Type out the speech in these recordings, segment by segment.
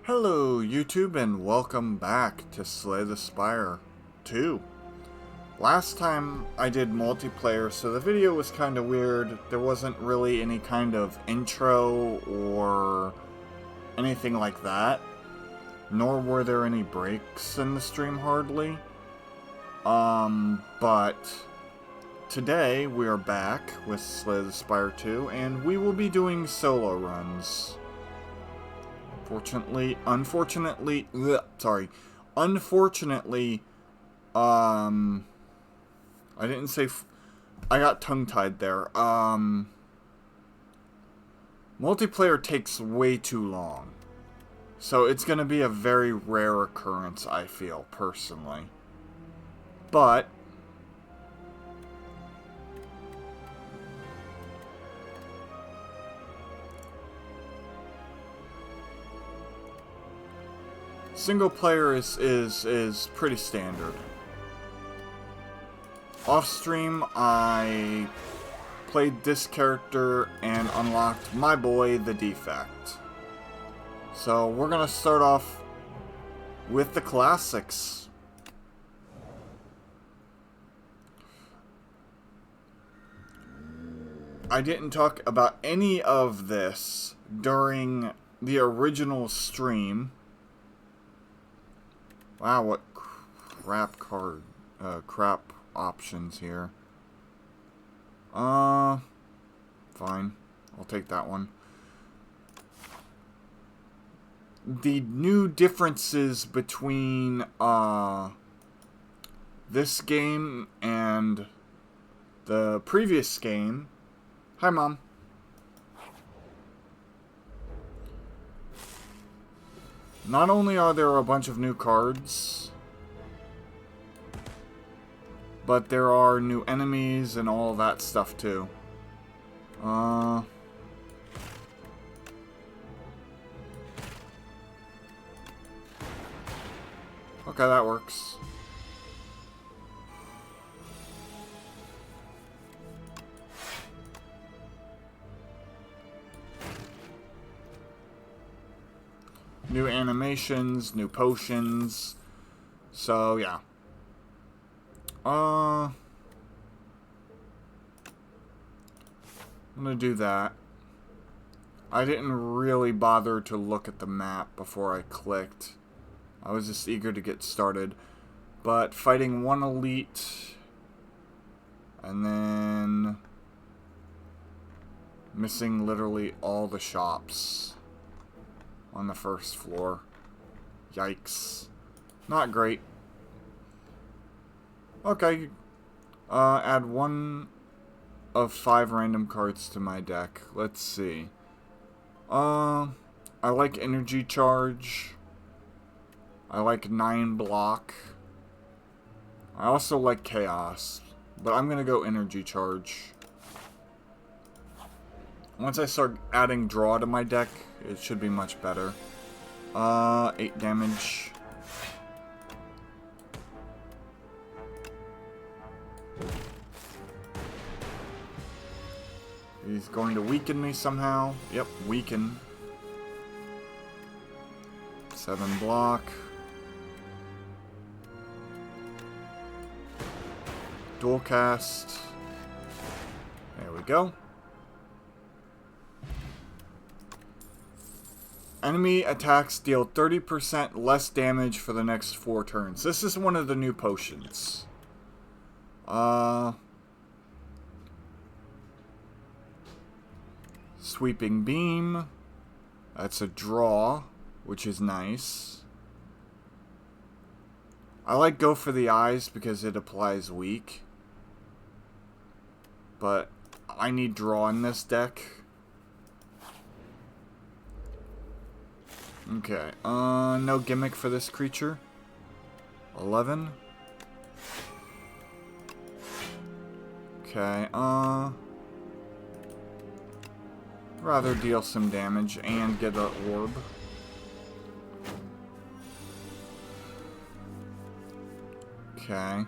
Hello YouTube and welcome back to Slay the Spire 2. Last time I did multiplayer, so the video was kind of weird. There wasn't really any kind of intro or anything like that. Nor were there any breaks in the stream hardly. But today we are back with Slay the Spire 2 and we will be doing solo runs. Unfortunately, I didn't say, I got tongue-tied there. Multiplayer takes way too long. So it's going to be a very rare occurrence, I feel, personally. But single player is pretty standard. Off stream, I played this character and unlocked my boy, the defect. So we're gonna start off with the classics. I didn't talk about any of this during the original stream. Wow, what crap options here. Fine. I'll take that one. The new differences between, this game and the previous game. Hi, Mom. Not only are there a bunch of new cards, but there are new enemies and all that stuff too. Okay, that works. New animations, new potions. So, yeah. I'm gonna do that. I didn't really bother to look at the map before I clicked. I was just eager to get started. But fighting one elite, and then missing literally all the shops on the first floor. Yikes. Not great. Okay. Add 1 of 5 random cards to my deck. Let's see. I like energy charge. I like 9 block. I also like chaos. But I'm gonna go energy charge. Once I start adding draw to my deck, it should be much better. 8 damage. He's going to weaken me somehow. Yep, weaken. 7 block. Dual cast. There we go. Enemy attacks deal 30% less damage for the next 4 turns. This is one of the new potions. Sweeping beam. That's a draw, which is nice. I like go for the eyes because it applies weak. But I need draw in this deck. Okay, no gimmick for this creature. 11. Okay, rather deal some damage and get an orb. Okay.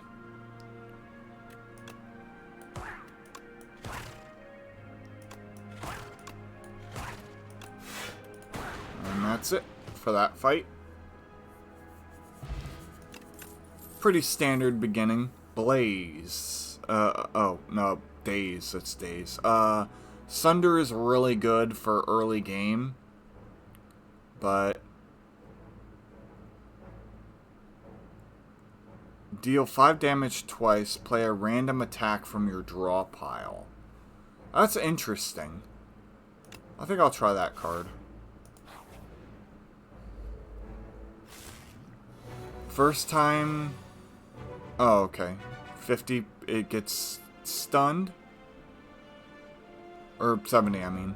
And that's it. for that fight. Pretty standard beginning. Blaze. Oh, no. Daze. It's Daze. Sunder is really good for early game. But... deal 5 damage twice. Play a random attack from your draw pile. That's interesting. I think I'll try that card. First time... oh, okay. 50, it gets stunned. Or 70, I mean.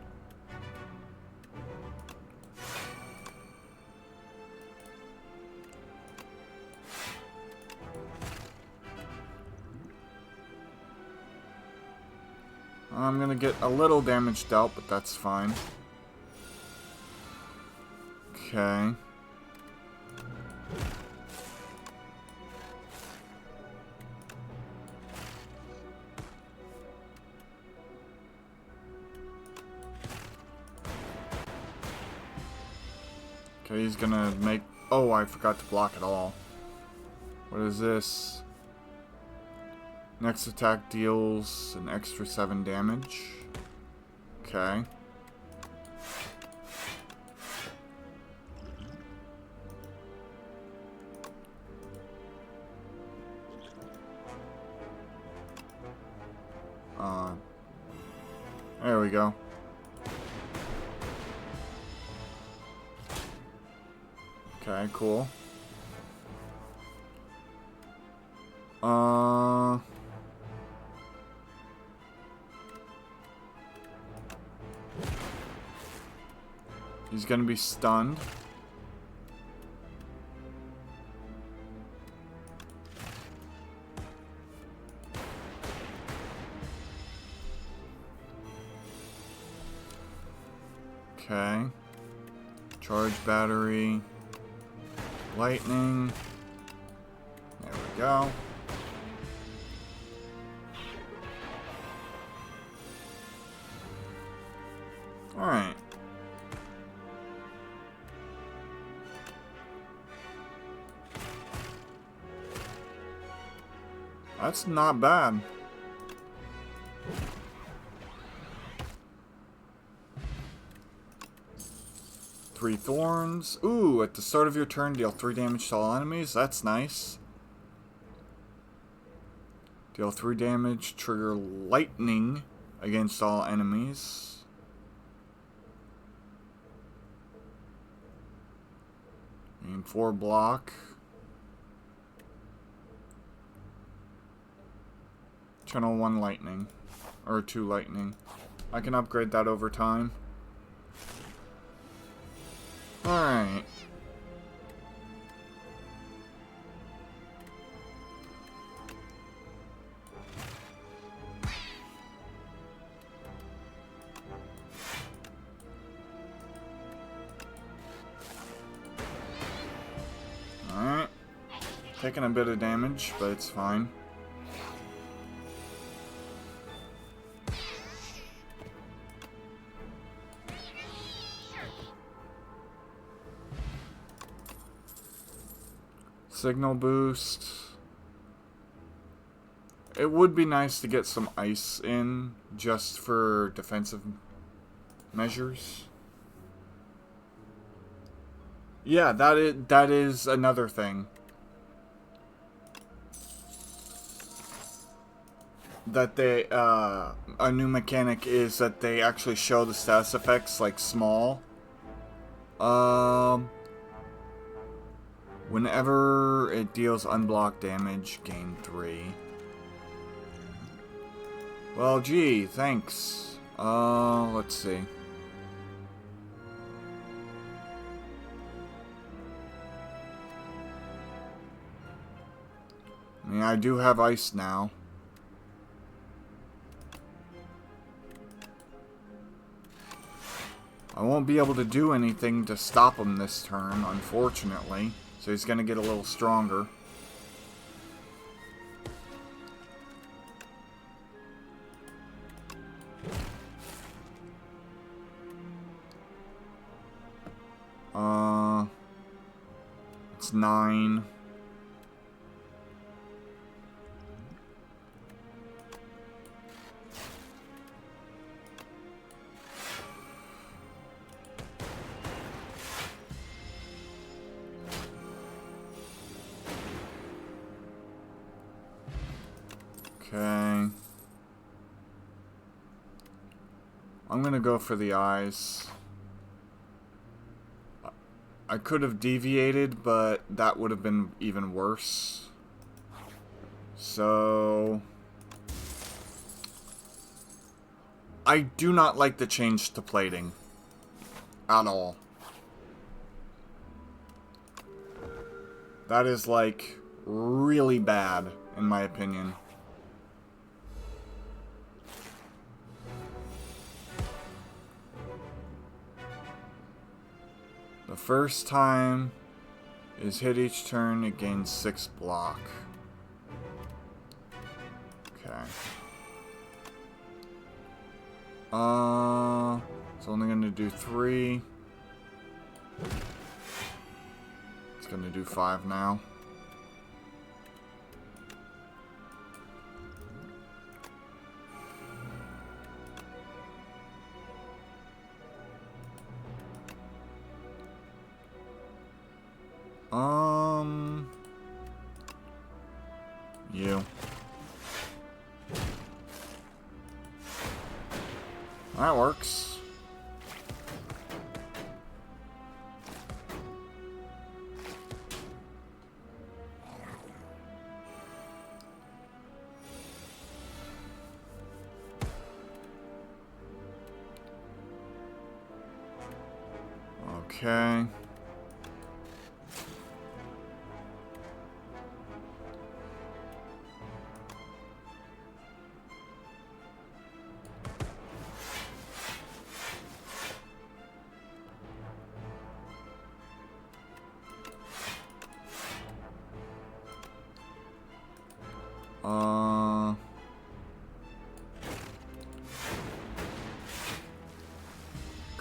I'm gonna get a little damage dealt, but that's fine. Okay. Okay, he's gonna make... oh, I forgot to block it all. What is this? Next attack deals an extra 7 damage. Okay. There we go. Okay, cool. He's gonna be stunned. Okay. Charge battery. Lightning. There we go. Alright. That's not bad. Three thorns. Ooh, at the start of your turn, deal 3 damage to all enemies. That's nice. Deal 3 damage, trigger lightning against all enemies. Gain 4 block. Channel 1 lightning. Or 2 lightning. I can upgrade that over time. Alright. Alright. Taking a bit of damage, but it's fine. Signal boost. It would be nice to get some ice in just for defensive measures. Yeah, that is another thing. That they a new mechanic is that they actually show the status effects like small. Whenever it deals unblocked damage, gain 3. Well, gee, thanks. Let's see. I mean, I do have ice now. I won't be able to do anything to stop him this turn, unfortunately. So he's going to get a little stronger. That's 9. Okay. I'm gonna go for the eyes. I could have deviated, but that would have been even worse. So... I do not like the change to plating. At all. That is, like, really bad, in my opinion. The first time is hit each turn, it gains 6 block. Okay. It's only gonna do 3. It's gonna do 5 now. You. That works. Okay.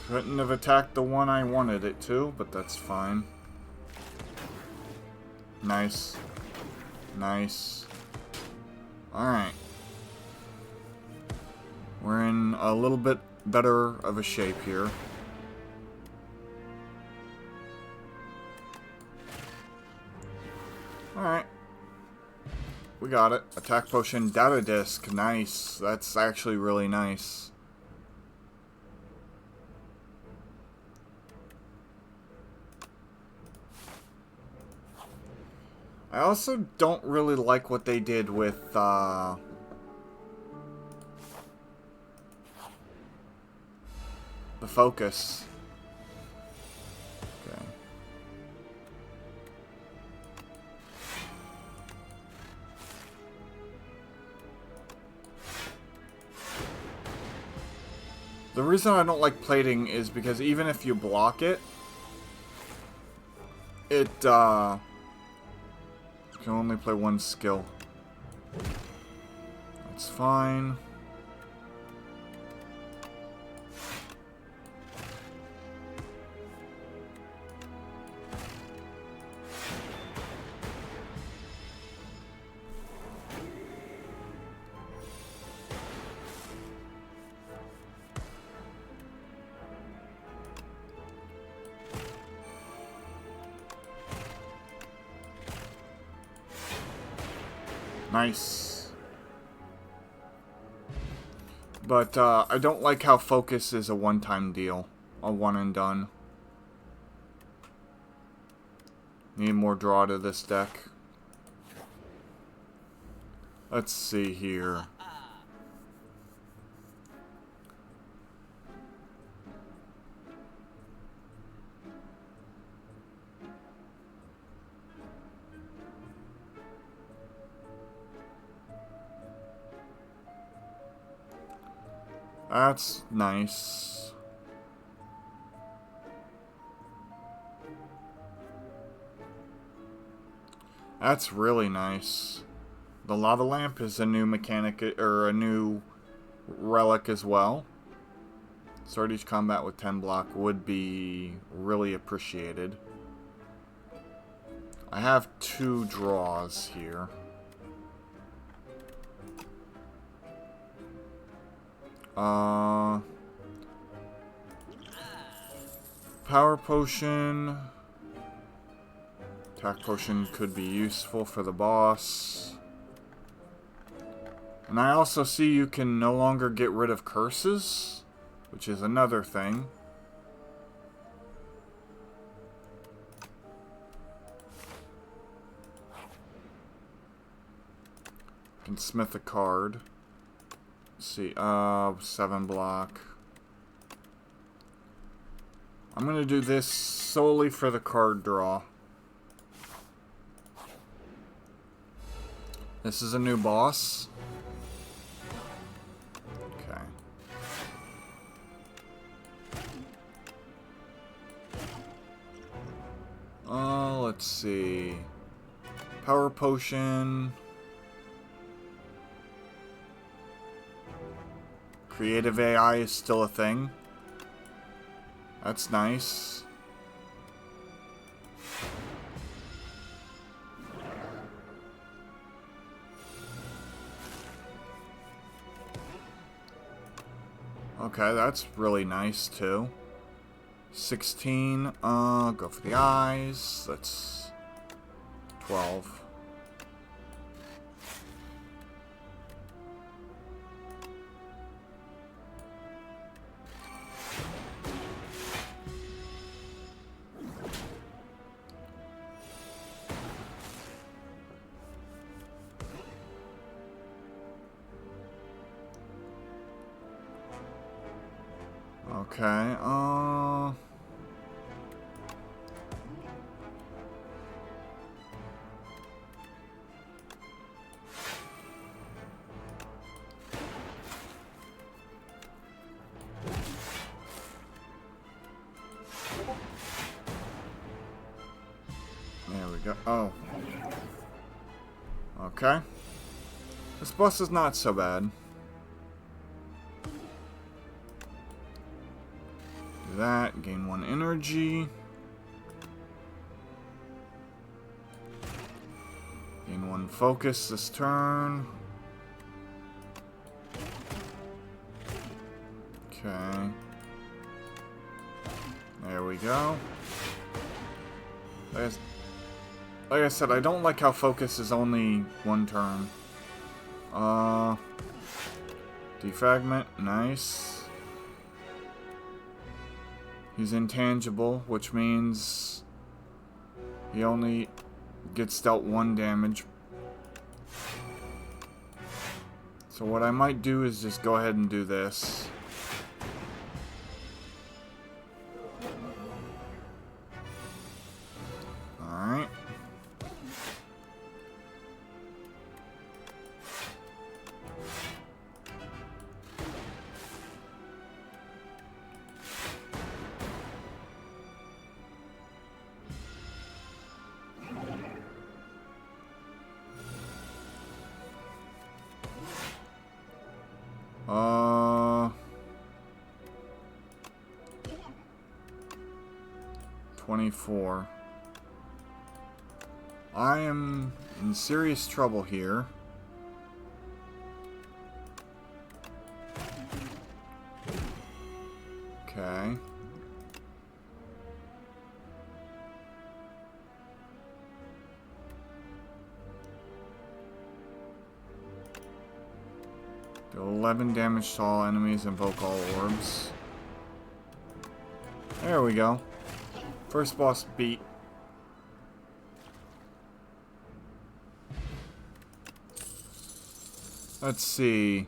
Couldn't have attacked the one I wanted it to, but that's fine. Nice. Nice. Alright. We're in a little bit better of a shape here. Alright. We got it. Attack potion, data disc. Nice. That's actually really nice. I also don't really like what they did with, the focus. Okay. The reason I don't like plating is because even if you block it, it, can only play one skill. That's fine. Nice. But, I don't like how focus is a one-time deal. A one and done. Need more draw to this deck. Let's see here. That's nice. That's really nice. The lava lamp is a new mechanic, or a new relic as well. Start each combat with 10 block would be really appreciated. I have 2 draws here. Power potion. Attack potion could be useful for the boss. And I also see you can no longer get rid of curses, which is another thing. Can smith a card. Let's see, 7 block. I'm gonna do this solely for the card draw. This is a new boss. Okay. Let's see. Power potion. Creative AI is still a thing. That's nice. Okay, that's really nice too. 16, go for the eyes. That's 12. Okay, there we go. Oh. Okay. This boss is not so bad. Do that, gain 1 energy. Gain 1 focus this turn. Okay. There we go. Like I said, I don't like how focus is only 1 turn. Defragment, nice. He's intangible, which means he only gets dealt 1 damage. So what I might do is just go ahead and do this. Alright. Uh, 24. I am in serious trouble here. Okay. Do 11 damage to all enemies, invoke all orbs. There we go. First boss beat. Let's see.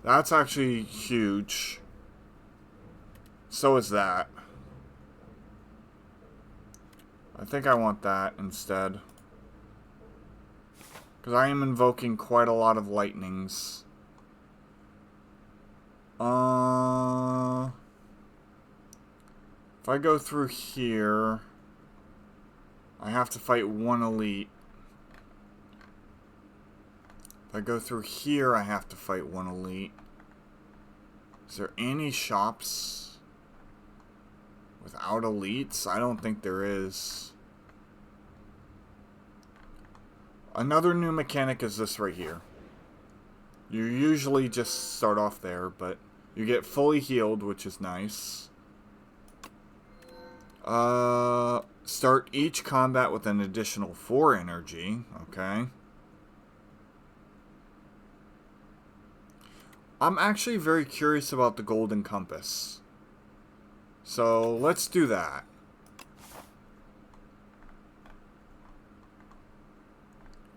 That's actually huge. So is that. I think I want that instead. Because I am invoking quite a lot of lightnings. If I go through here, I have to fight 1 elite. If I go through here, I have to fight 1 elite. Is there any shops without elites? I don't think there is. Another new mechanic is this right here. You usually just start off there, but you get fully healed, which is nice. Start each combat with an additional 4 energy. Okay. I'm actually very curious about the golden compass. So let's do that.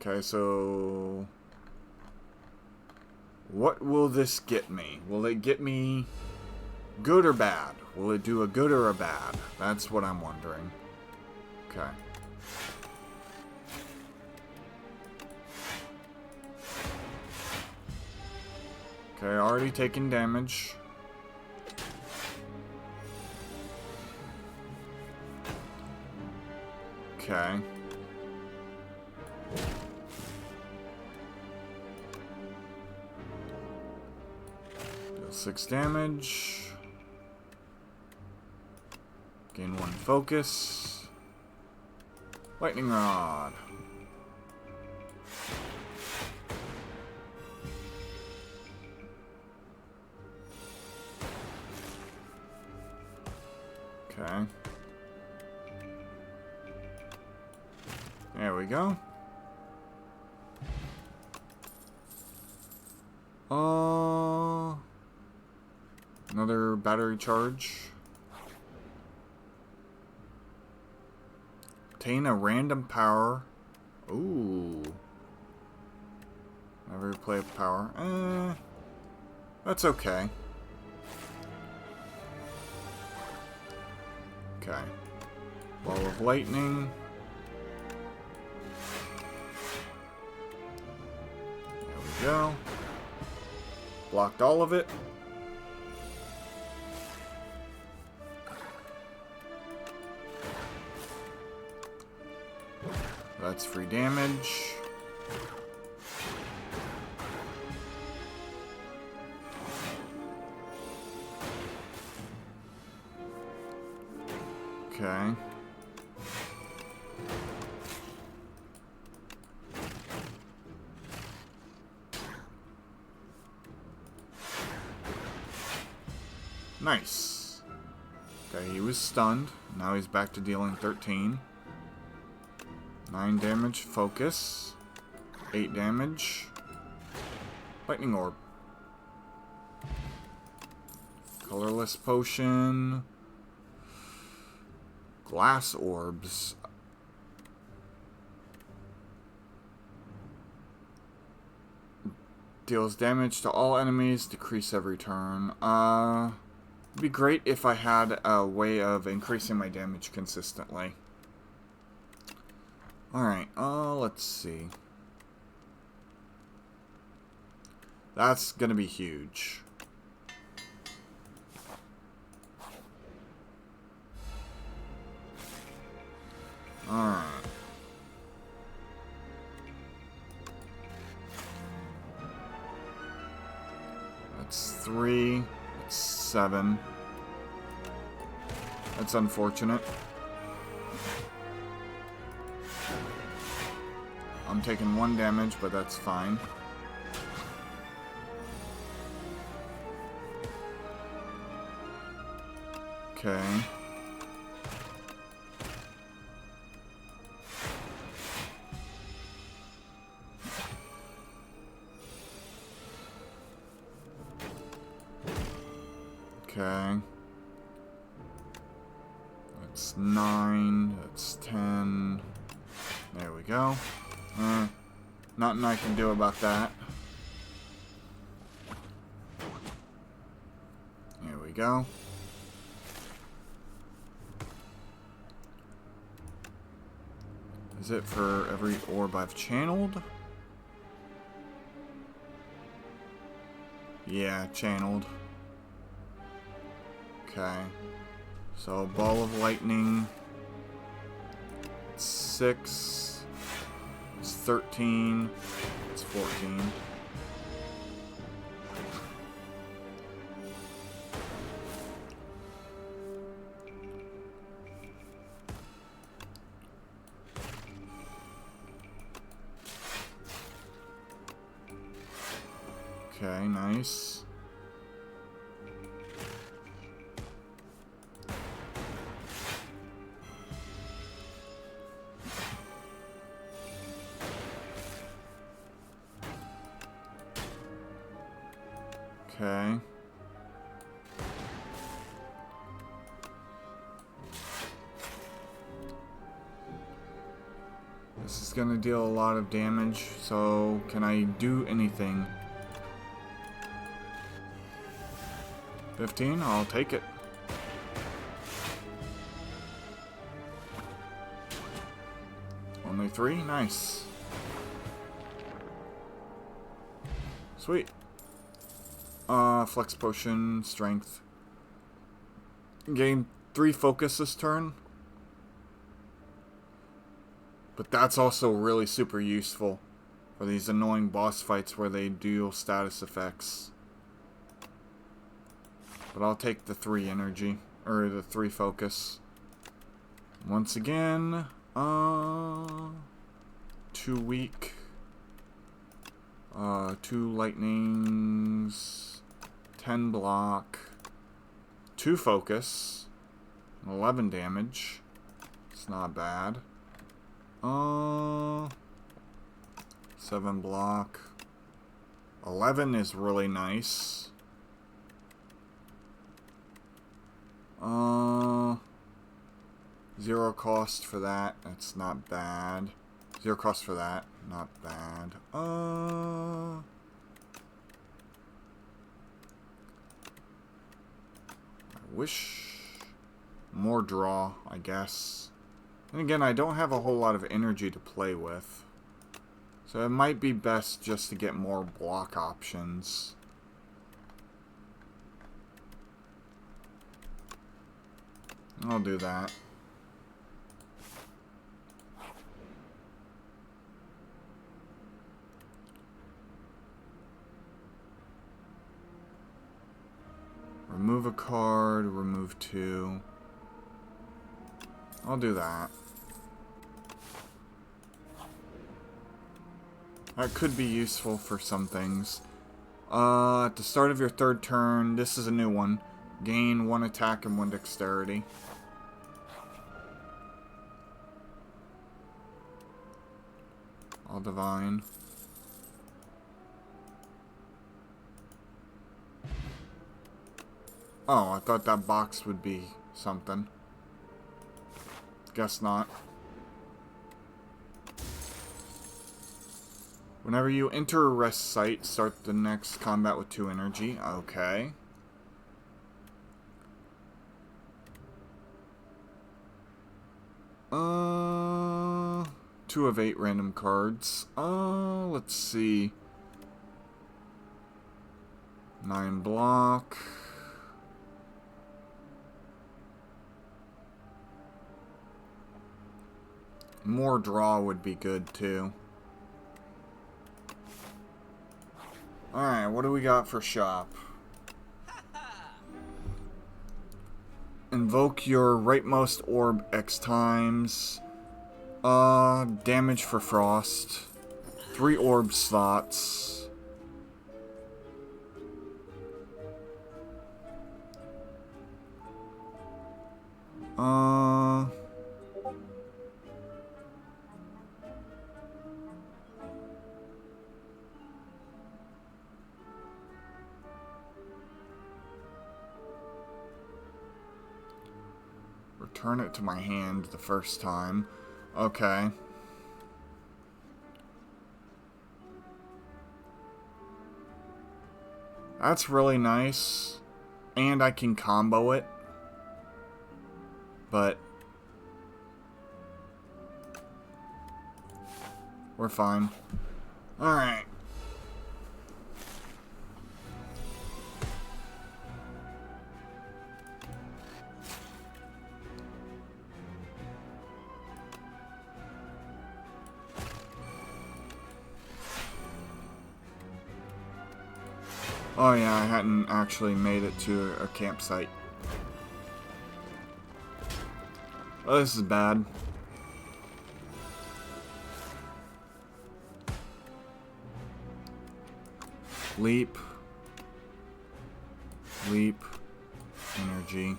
Okay, so what will this get me? Will it get me good or bad? Will it do a good or a bad? That's what I'm wondering. Okay. Okay, already taking damage. Okay. Deal 6 damage. Gain 1 focus. Lightning rod. Okay. There we go. Another battery charge. Obtain a random power. Ooh. Never play with power. That's okay. Okay. Ball of lightning. There we go. Blocked all of it. That's free damage. Okay. Nice. Okay, he was stunned. Now he's back to dealing 13. 9 damage, focus. 8 damage. Lightning orb. Colorless potion. Glass orbs. Deals damage to all enemies, decrease every turn. It'd be great if I had a way of increasing my damage consistently. Alright, let's see. That's gonna be huge. Alright. That's 3. That's 7. That's unfortunate. I'm taking 1 damage, but that's fine. Okay. Okay. That's 9. That's 10. There we go. Nothing I can do about that. There we go. Is it for every orb I've channeled? Yeah, channeled. Okay. So, ball of lightning. 6. It's 13. It's 14. Okay, nice. Okay. This is gonna deal a lot of damage, so can I do anything? 15? I'll take it. Only 3? Nice. Sweet. Flex potion, strength. Gain 3 focus this turn. But that's also really super useful for these annoying boss fights where they deal status effects. But I'll take the 3 energy, or the 3 focus. Once again, 2 weak. 2 lightnings, 10 block, 2 focus, 11 damage. It's not bad. 7 block. 11 is really nice. 0 cost for that. That's not bad. 0 cost for that. Not bad. I wish more draw, I guess. And again, I don't have a whole lot of energy to play with. So it might be best just to get more block options. I'll do that. Remove a card, remove 2. I'll do that. That could be useful for some things. At the start of your 3rd turn, this is a new one. Gain 1 attack and 1 dexterity. I'll divine. Oh, I thought that box would be something. Guess not. Whenever you enter a rest site, start the next combat with 2 energy. Okay. Two of 8 random cards. Let's see. 9 block. More draw would be good too. Alright, what do we got for shop? Invoke your rightmost orb X times. Damage for frost. 3 orb slots. Return it to my hand the first time. Okay. That's really nice. And I can combo it. But we're fine. Alright. Oh yeah, I hadn't actually made it to a campsite. Oh, this is bad. Leap. Leap. Energy.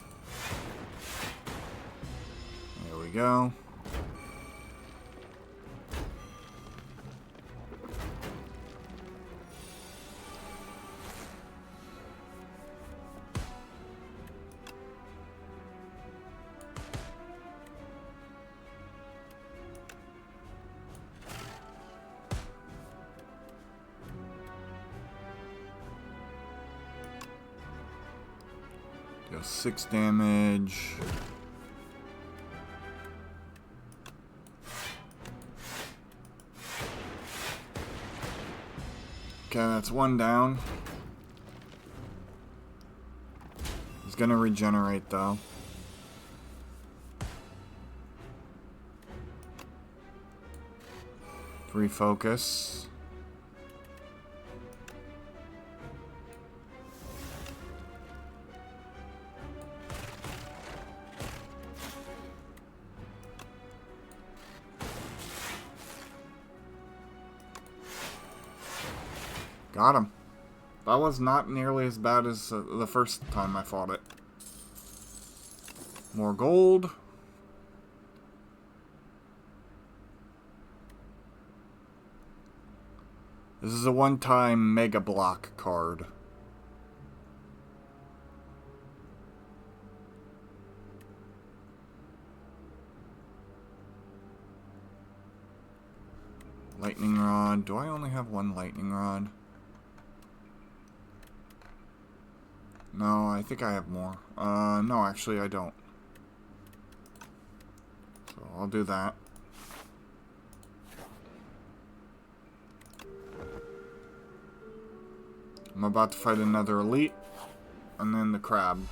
There we go. Deal 6 damage. Okay, that's 1 down. He's gonna regenerate though. Refocus. Got him. That was not nearly as bad as the first time I fought it. More gold. This is a one-time Mega Block card. Lightning Rod. Do I only have 1 Lightning Rod? No, I think I have more. No, actually I don't. So I'll do that. I'm about to fight another elite, and then the crab.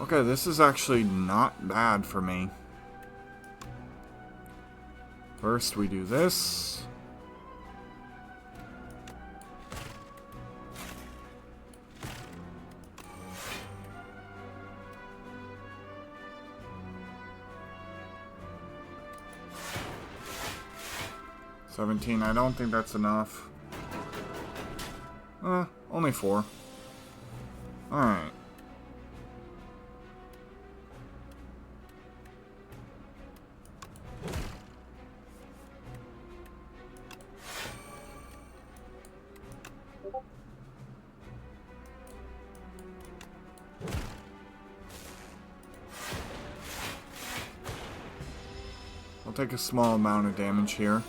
Okay, this is actually not bad for me. First we do this. $17, I don't think that's enough. Only 4. Alright. I'll take a small amount of damage here.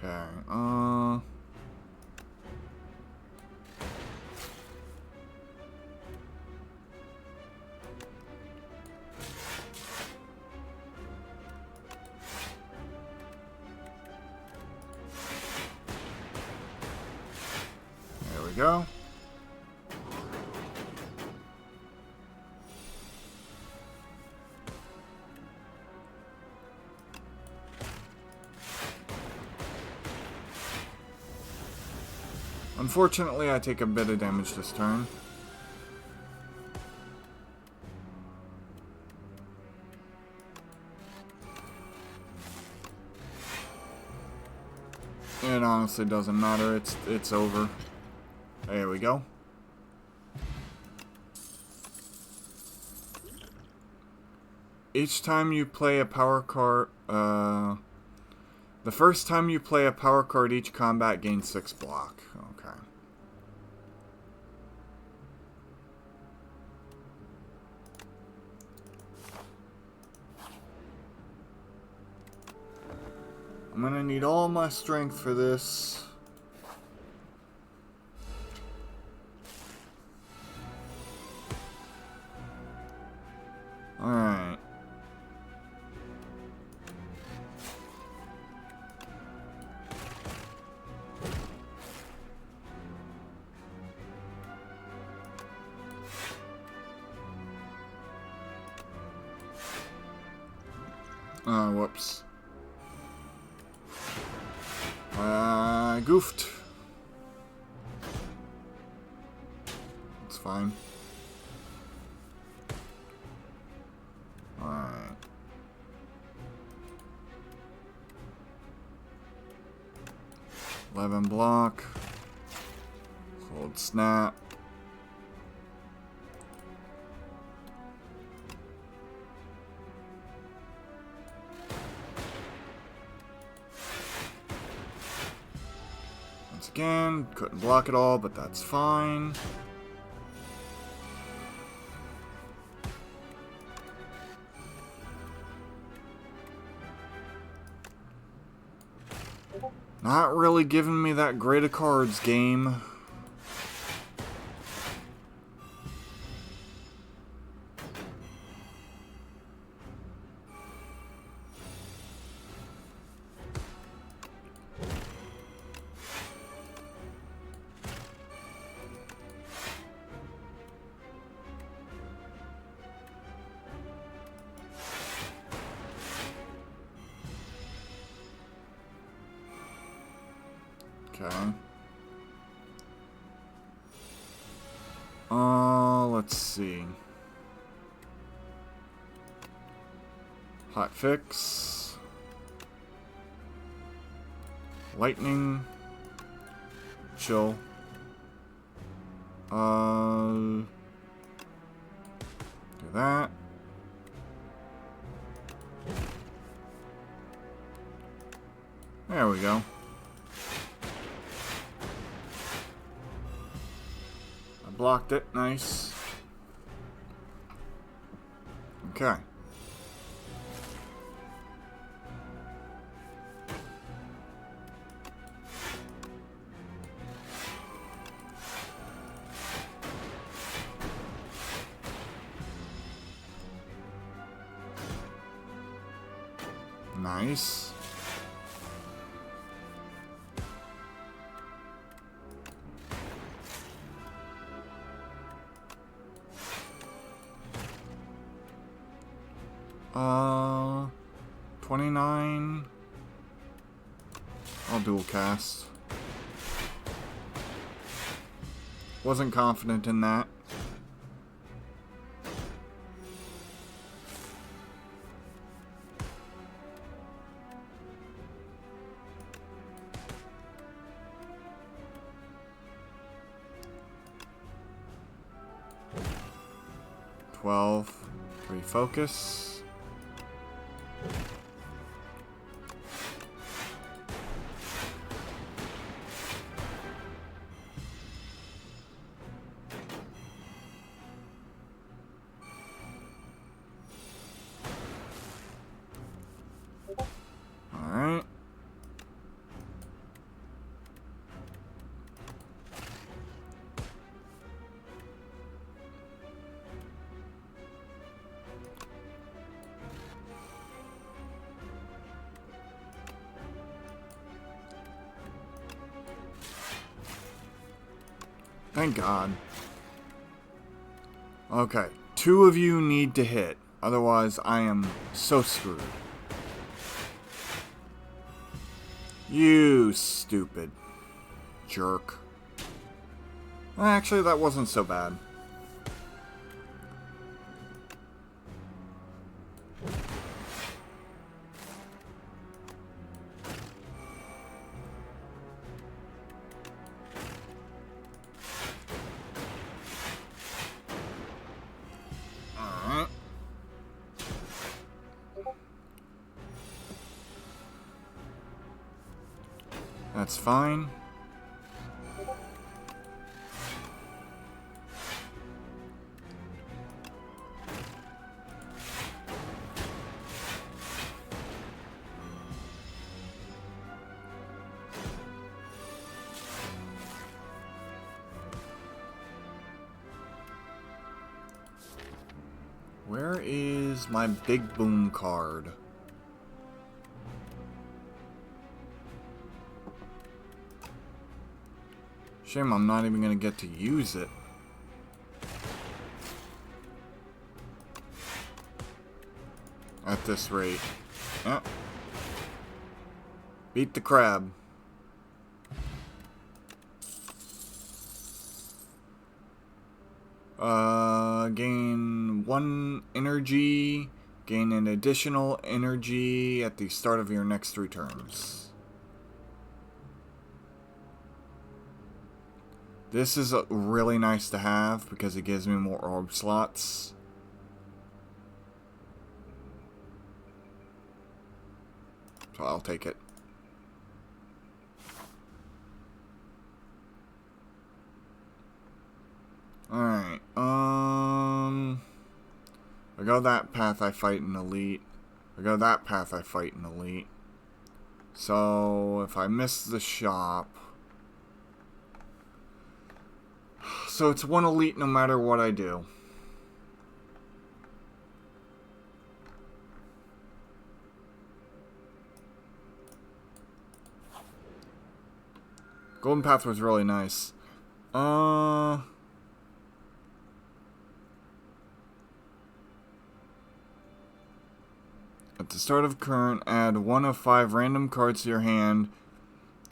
Okay, there we go. Unfortunately, I take a bit of damage this turn. It honestly doesn't matter. It's over. There we go. Each time you play a power card, the first time you play a power card, each combat gains 6 block. Okay. I'm gonna need all my strength for this. Alright. Whoops. Goofed. It's fine. Alright. $11 block. Hold snap. Once again, couldn't block it all, but that's fine. Not really giving me that great of cards, game. Okay. Let's see. Hot fix. Lightning. Chill. Do that. There we go. Blocked it. Nice. Okay. Nice. Uh, 29. I'll dual cast. Wasn't confident in that. Refocus. Alright. Thank God. Okay, 2 of you need to hit. Otherwise, I am so screwed. You stupid jerk. Actually, that wasn't so bad. That's fine. Where is my big boom card? Shame I'm not even going to get to use it. At this rate. Yeah. Beat the crab. Gain 1 energy. Gain an additional energy at the start of your next 3 turns. This is really nice to have because it gives me more orb slots. So I'll take it. Alright, I go that path, I fight an elite. I go that path, I fight an elite. So, if I miss the shop... So it's 1 elite no matter what I do. Golden Path was really nice. At the start of current, add 1 of 5 random cards to your hand.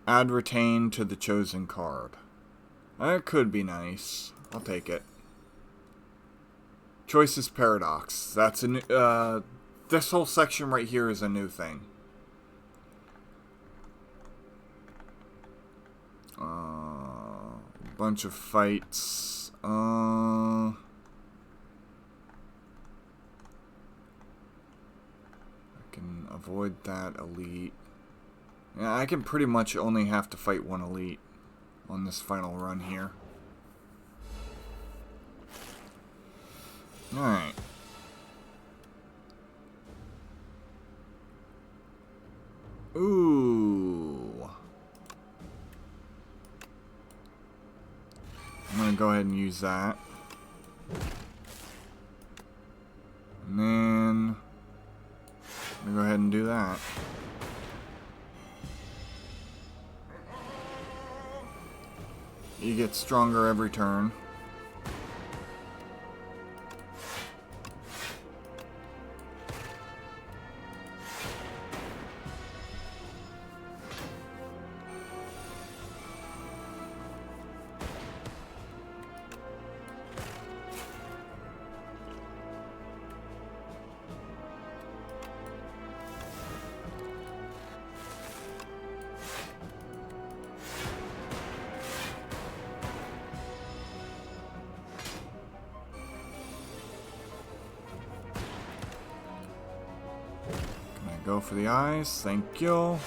Add retain to the chosen card. That could be nice. I'll take it. Choices Paradox. That's a new, this whole section right here is a new thing. Bunch of fights. I can avoid that elite. Yeah, I can pretty much only have to fight 1 elite on this final run here. Alright. Ooh. I'm gonna go ahead and use that. And then I'm gonna go ahead and do that. You get stronger every turn. Go for the eyes, thank you.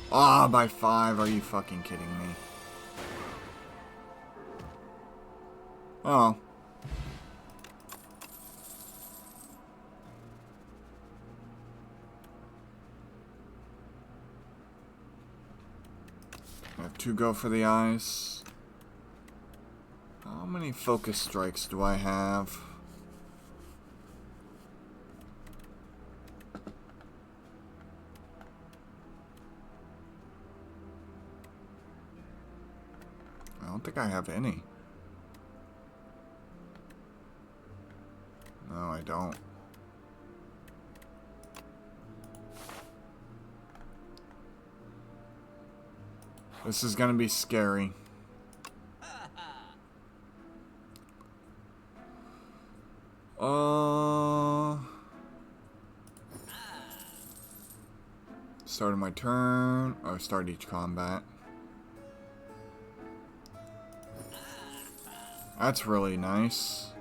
Ah, by 5. Are you fucking kidding me? Oh. I have 2 go for the eyes. How many focus strikes do I have? I don't think I have any. No, I don't. This is gonna be scary. Start of my turn, or start each combat. That's really nice.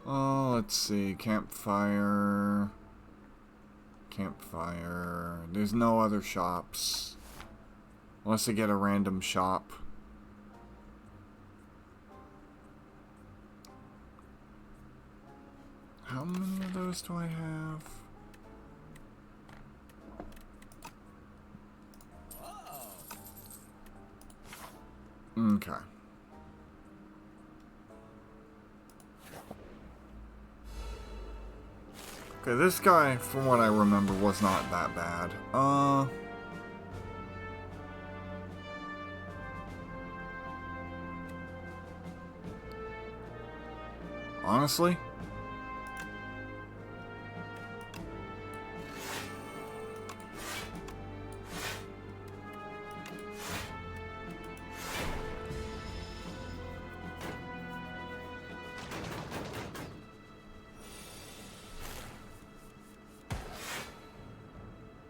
Oh, let's see. Campfire. Campfire. There's no other shops. Unless I get a random shop. How many of those do I have? Okay. Okay, this guy, from what I remember, was not that bad. Honestly?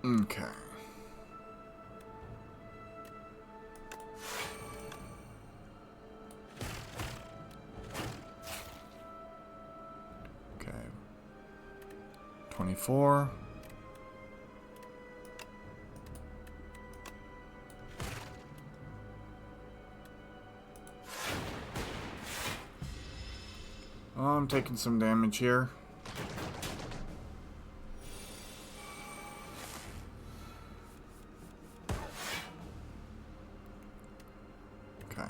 Okay. Okay. 24. Oh, I'm taking some damage here. Okay.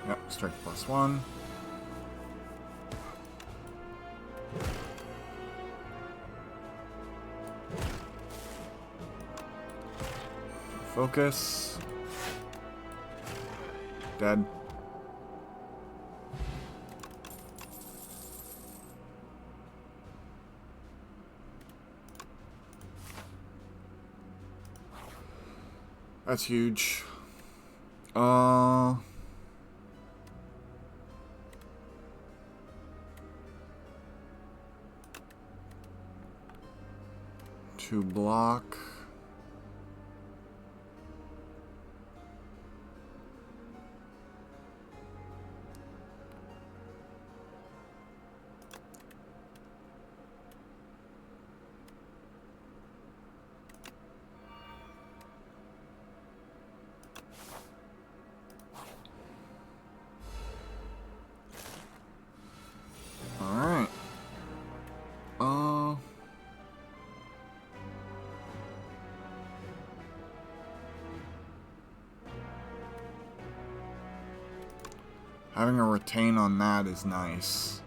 Yep, strike +1. Focus. Dead. That's huge. To block. Alright. Having a retain on that is nice.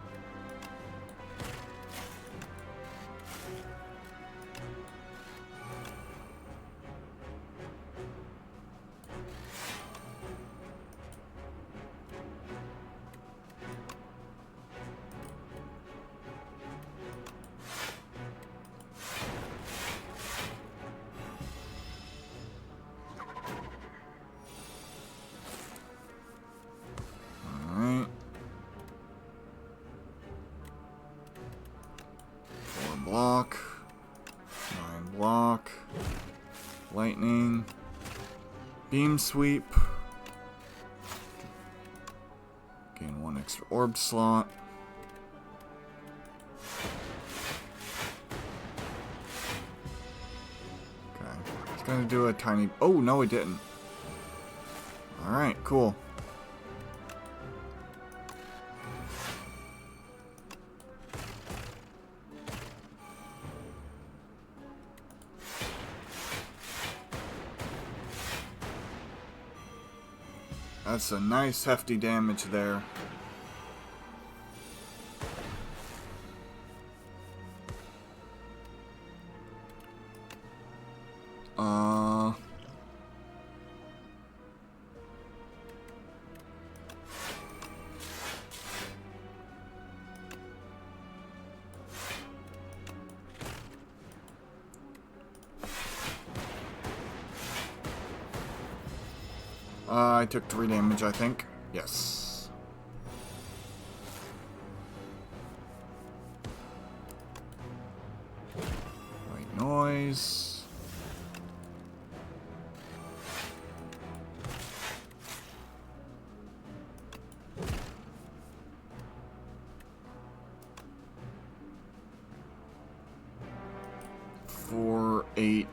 Block, 9 block, lightning, beam sweep, gain 1 extra orb slot. Okay, it's gonna do a tiny, oh no it didn't. Alright, cool. That's a nice hefty damage there. I took 3 damage, I think. Yes. 8.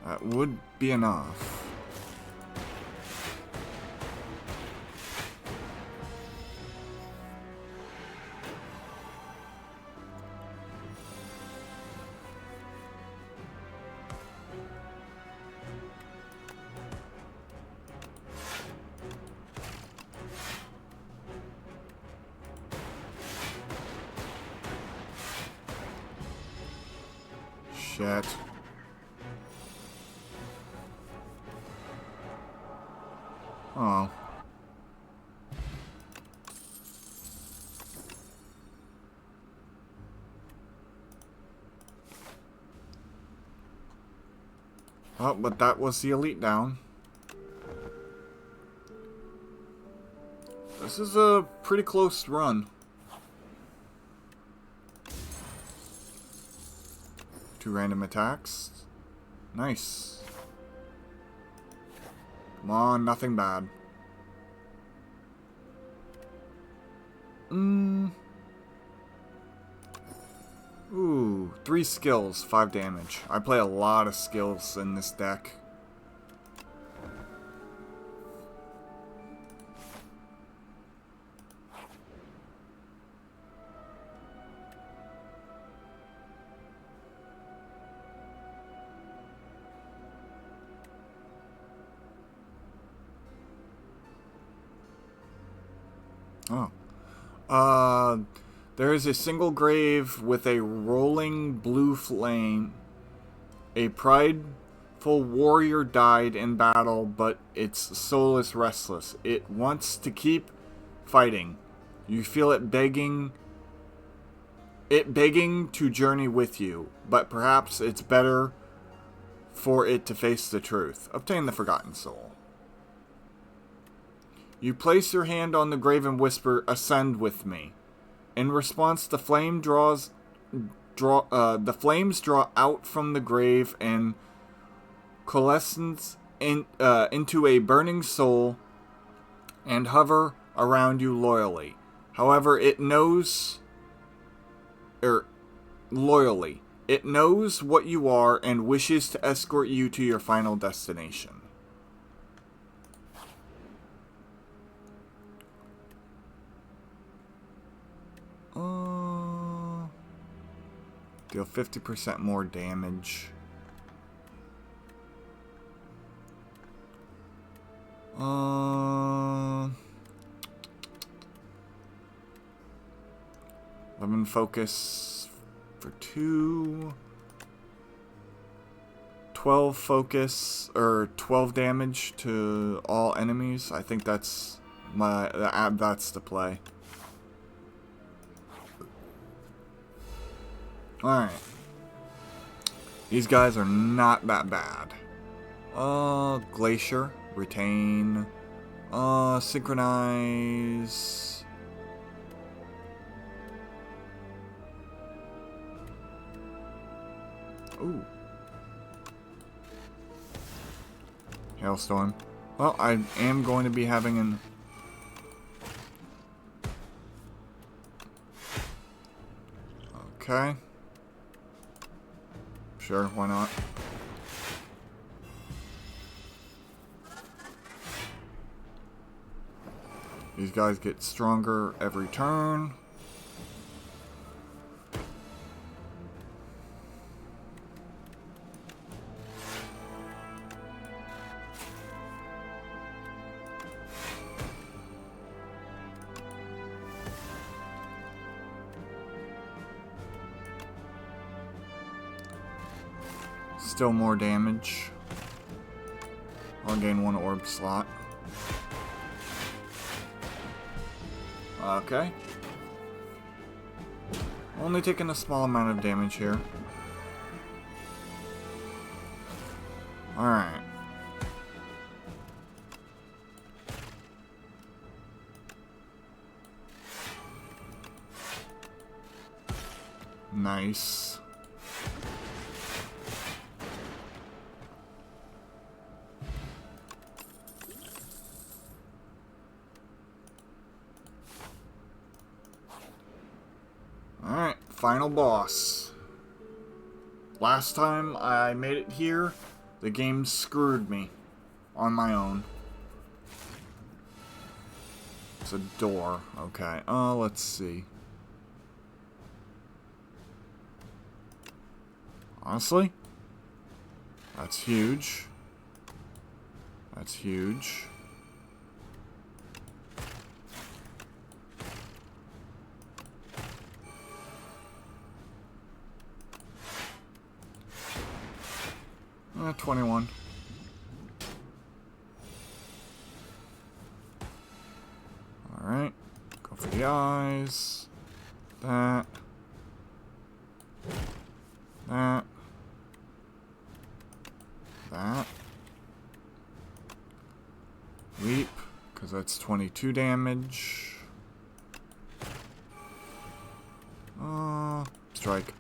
That would be enough. Shit. Oh. Oh, but that was the elite down. This is a pretty close run. 2 random attacks. Nice. Come on, nothing bad. Ooh, 3 skills, 5 damage. I play a lot of skills in this deck. Oh. There is a single grave with a rolling blue flame. A prideful warrior died in battle, but its soul is restless. It wants to keep fighting. You feel it begging to journey with you, but perhaps it's better for it to face the truth. Obtain the Forgotten Soul. You place your hand on the grave and whisper, "Ascend with me." In response, the flames draw out from the grave and coalesce into a burning soul and hover around you loyally. However, it knows what you are and wishes to escort you to your final destination. Deal 50% more damage. Lemon focus for 2. 12 focus, or 12 damage to all enemies. I think that's that's the play. Alright. These guys are not that bad. Glacier. Retain. Synchronize. Ooh. Hailstorm. Well, I am going to be having an... Okay. Sure, why not? These guys get stronger every turn. Still more damage. I'll gain 1 orb slot. Okay. Only taking a small amount of damage here. Alright. Nice. Alright, final boss. Last time I made it here, the game screwed me on my own. It's a door. Okay. Let's see. Honestly, that's huge. That's huge. Eh, 21. Alright. Go for the eyes. That. That. That. Leap, because that's 22 damage. Strike.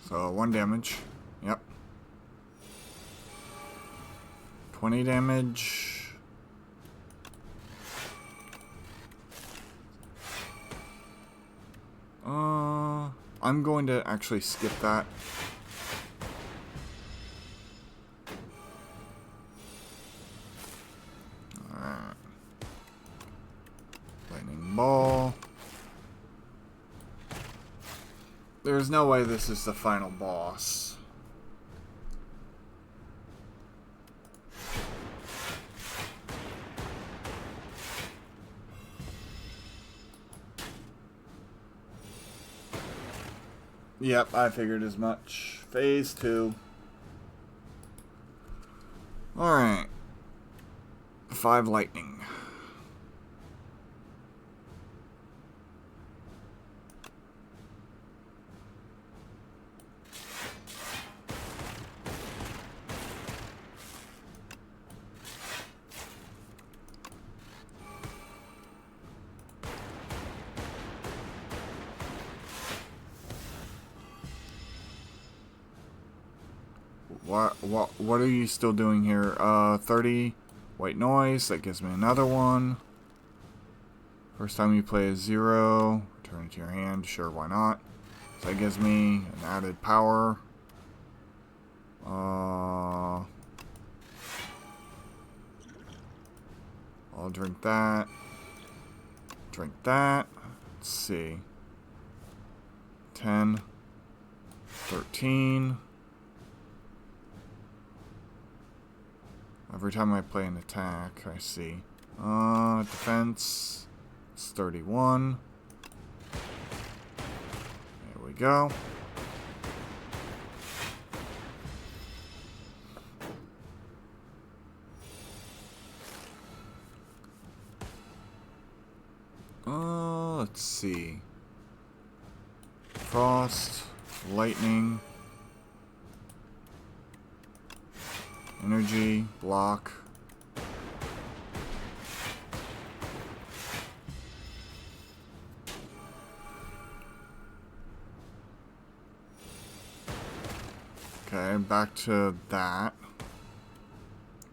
So 1 damage. Yep. 20 damage. I'm going to actually skip that. Alright. Lightning ball. There's no way this is the final boss. Yep, I figured as much. Phase 2. Alright. 5 lightning. What are you still doing here? 30 white noise. That gives me another one. First time you play a 0, return it to your hand. Sure, why not? So that gives me an added power. I'll drink that. Drink that. Let's see. 10. 13. Every time I play an attack, I see. Defense. It's 31. There we go. Let's see. Frost. Lightning. Energy, block. Okay, back to that.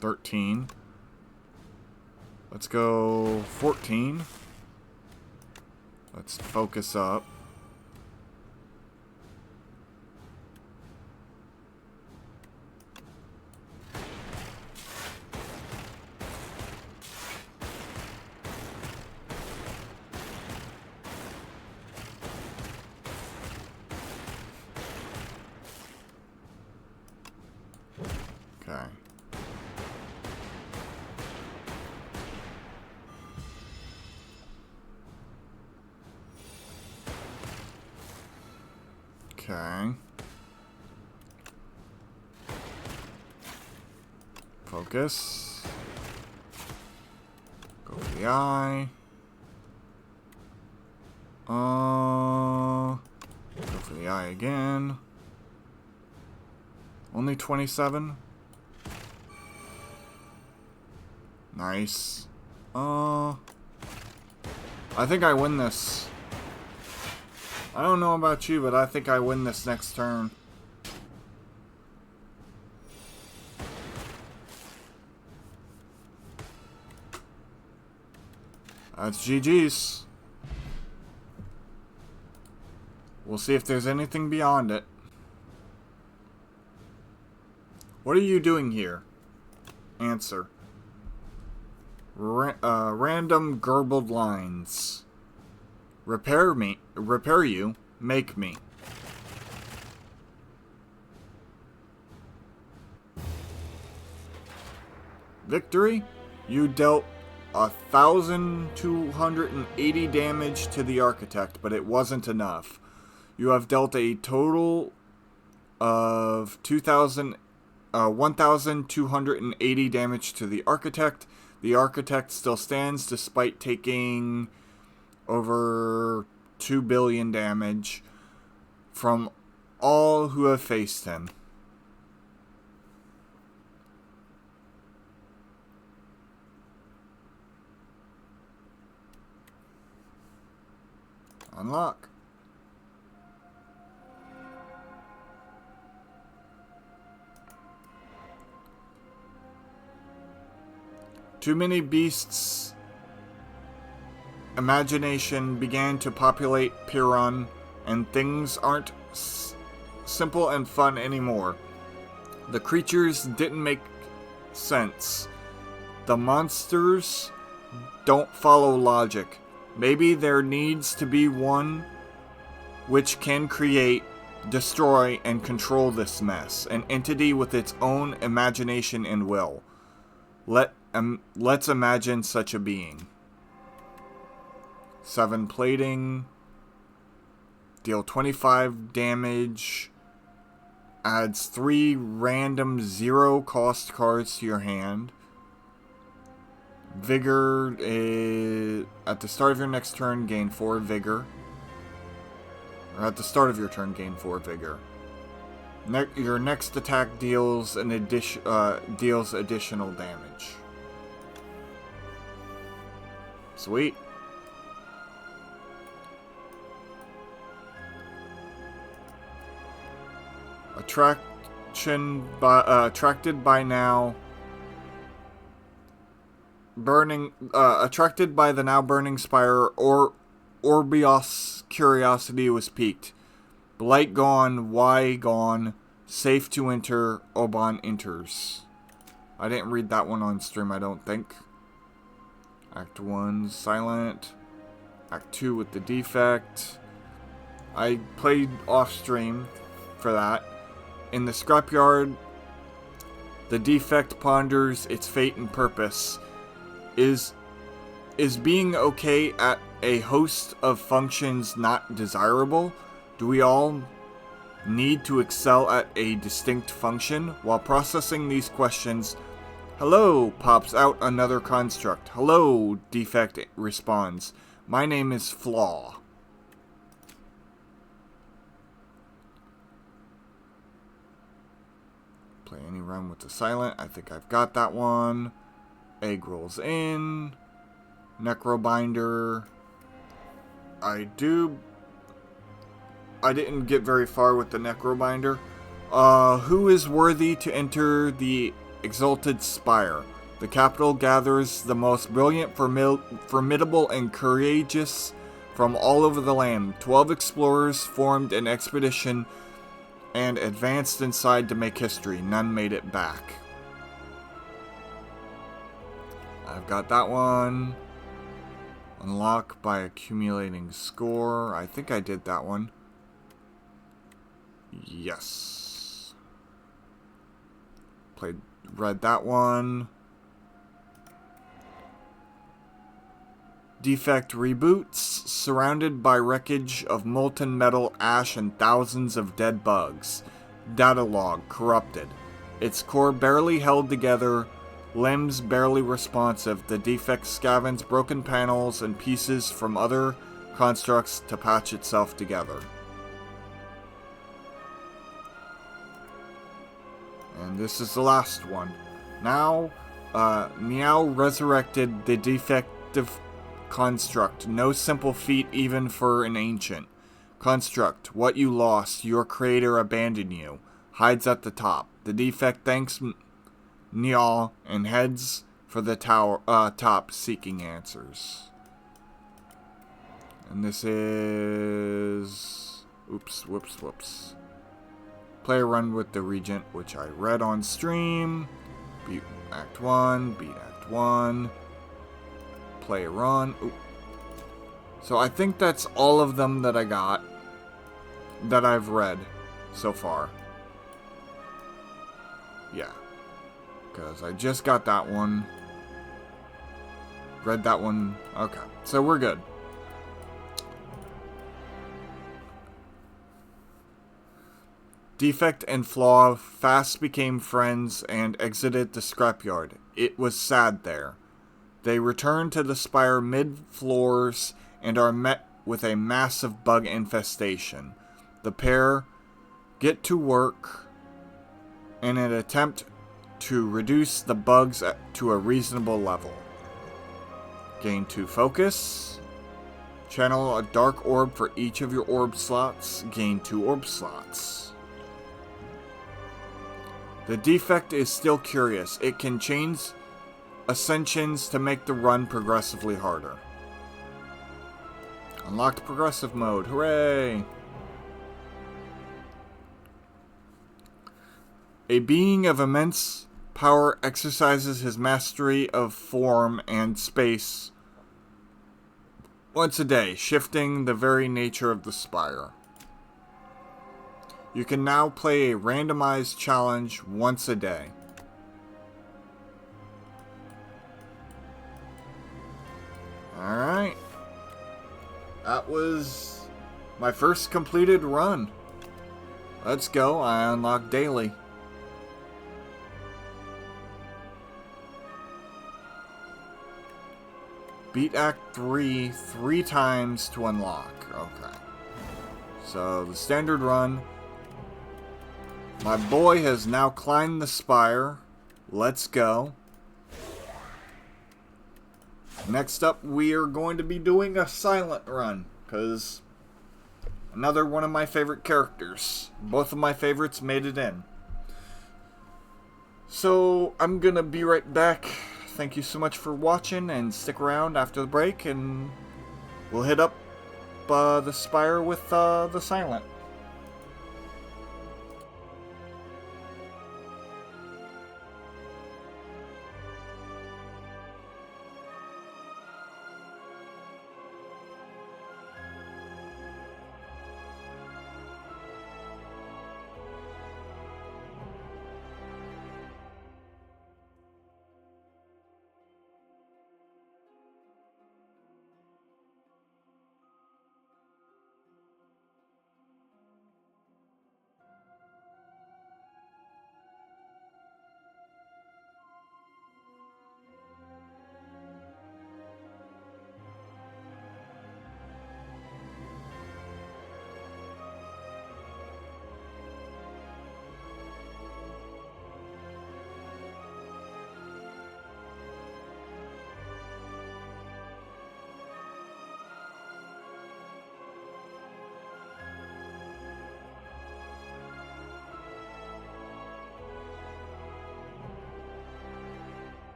13. Let's go 14. Let's focus up. Okay. Okay. Focus. Go for the eye. Go for the eye again. Only 27. Nice. I think I win this. I don't know about you, but I think I win this next turn. That's GG's. We'll see if there's anything beyond it. What are you doing here? Answer. Random garbled lines. Repair you, make me. Victory? You dealt 1,280 damage to the architect, but it wasn't enough. You have dealt a total of 1,280 damage to the architect. The architect still stands despite taking over 2 billion damage from all who have faced him. Unlock. Too many beasts' imagination began to populate Piron, and things aren't simple and fun anymore. The creatures didn't make sense. The monsters don't follow logic. Maybe there needs to be one which can create, destroy, and control this mess. An entity with its own imagination and will. Let's imagine such a being. 7 plating. Deal 25 damage. Adds 3 random 0 cost cards to your hand. Vigor is... At the start of your next turn, gain 4 vigor. Or at the start of your turn, gain 4 vigor. Your next attack deals additional damage. Sweet. Attracted by the now burning Spire, or Orbios' curiosity was piqued. Blight gone, Y gone, safe to enter, Oban enters. I didn't read that one on stream, I don't think. Act 1, silent. Act 2 with the defect. I played off stream for that. In the scrapyard, the defect ponders its fate and purpose. Is being okay at a host of functions not desirable? Do we all need to excel at a distinct function? While processing these questions, hello pops out another construct. Hello, defect responds. My name is Flaw. Play any run with the silent. I think I've got that one. Egg rolls in. Necrobinder. I didn't get very far with the Necrobinder. Who is worthy to enter the exalted Spire? The capital gathers the most brilliant, formidable, and courageous from all over the land. 12 explorers formed an expedition and advanced inside to make history. None made it back. I've got that one. Unlock by accumulating score. I think I did that one. Yes. Read that one. Defect reboots. Surrounded by wreckage of molten metal, ash, and thousands of dead bugs. Data log corrupted. Its core barely held together. Limbs barely responsive. The defect scavens broken panels and pieces from other constructs to patch itself together. And this is the last one. Now, Meow resurrected the defective construct. No simple feat even for an ancient. Construct, what you lost, your creator abandoned you. Hides at the top. The defect thanks Nyal and heads for the top seeking answers. And this is Oops, whoops, whoops. Play a run with the Regent, which I read on stream. Beat Act 1, beat Act 1. Play a run. Ooh. So I think that's all of them that I got. That I've read so far. Yeah. Because I just got that one. Read that one. Okay. So we're good. Defect and Flaw fast became friends and exited the scrapyard. It was sad there. They return to the Spire mid-floors and are met with a massive bug infestation. The pair get to work in an attempt to reduce the bugs to a reasonable level. Gain 2 focus. Channel a dark orb for each of your orb slots. Gain 2 orb slots. The defect is still curious. It can change ascensions to make the run progressively harder. Unlocked progressive mode. Hooray! A being of immense power exercises his mastery of form and space once a day, shifting the very nature of the Spire. You can now play a randomized challenge once a day. Alright. That was my first completed run. Let's go. I unlocked daily. Beat Act 3 3 times to unlock. Okay. So, the standard run. My boy has now climbed the Spire. Let's go. Next up, we are going to be doing a silent run. Because another one of my favorite characters. Both of my favorites made it in. So, I'm going to be right back. Thank you so much for watching, and stick around after the break, and we'll hit up the Spire with the Silent.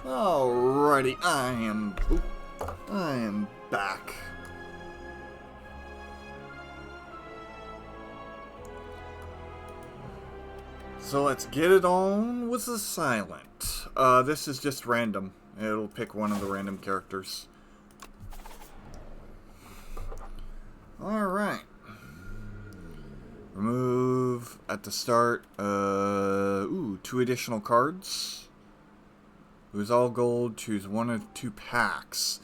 Alrighty, I am back. So let's get it on with the silent. This is just random. It'll pick one of the random characters. Alright. Remove at the start. 2 additional cards. Lose all gold. Choose 1 of 2 packs.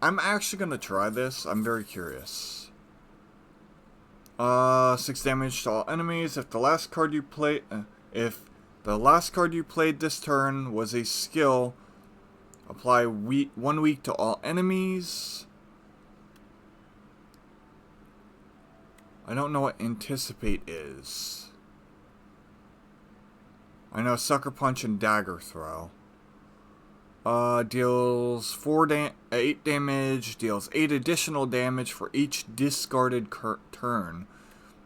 I'm actually gonna try this. I'm very curious. 6 damage to all enemies. If the last card you played this turn was a skill, apply 1 week to all enemies. I don't know what anticipate is. I know Sucker Punch and Dagger Throw. Deals 8 damage, deals 8 additional damage for each discarded turn.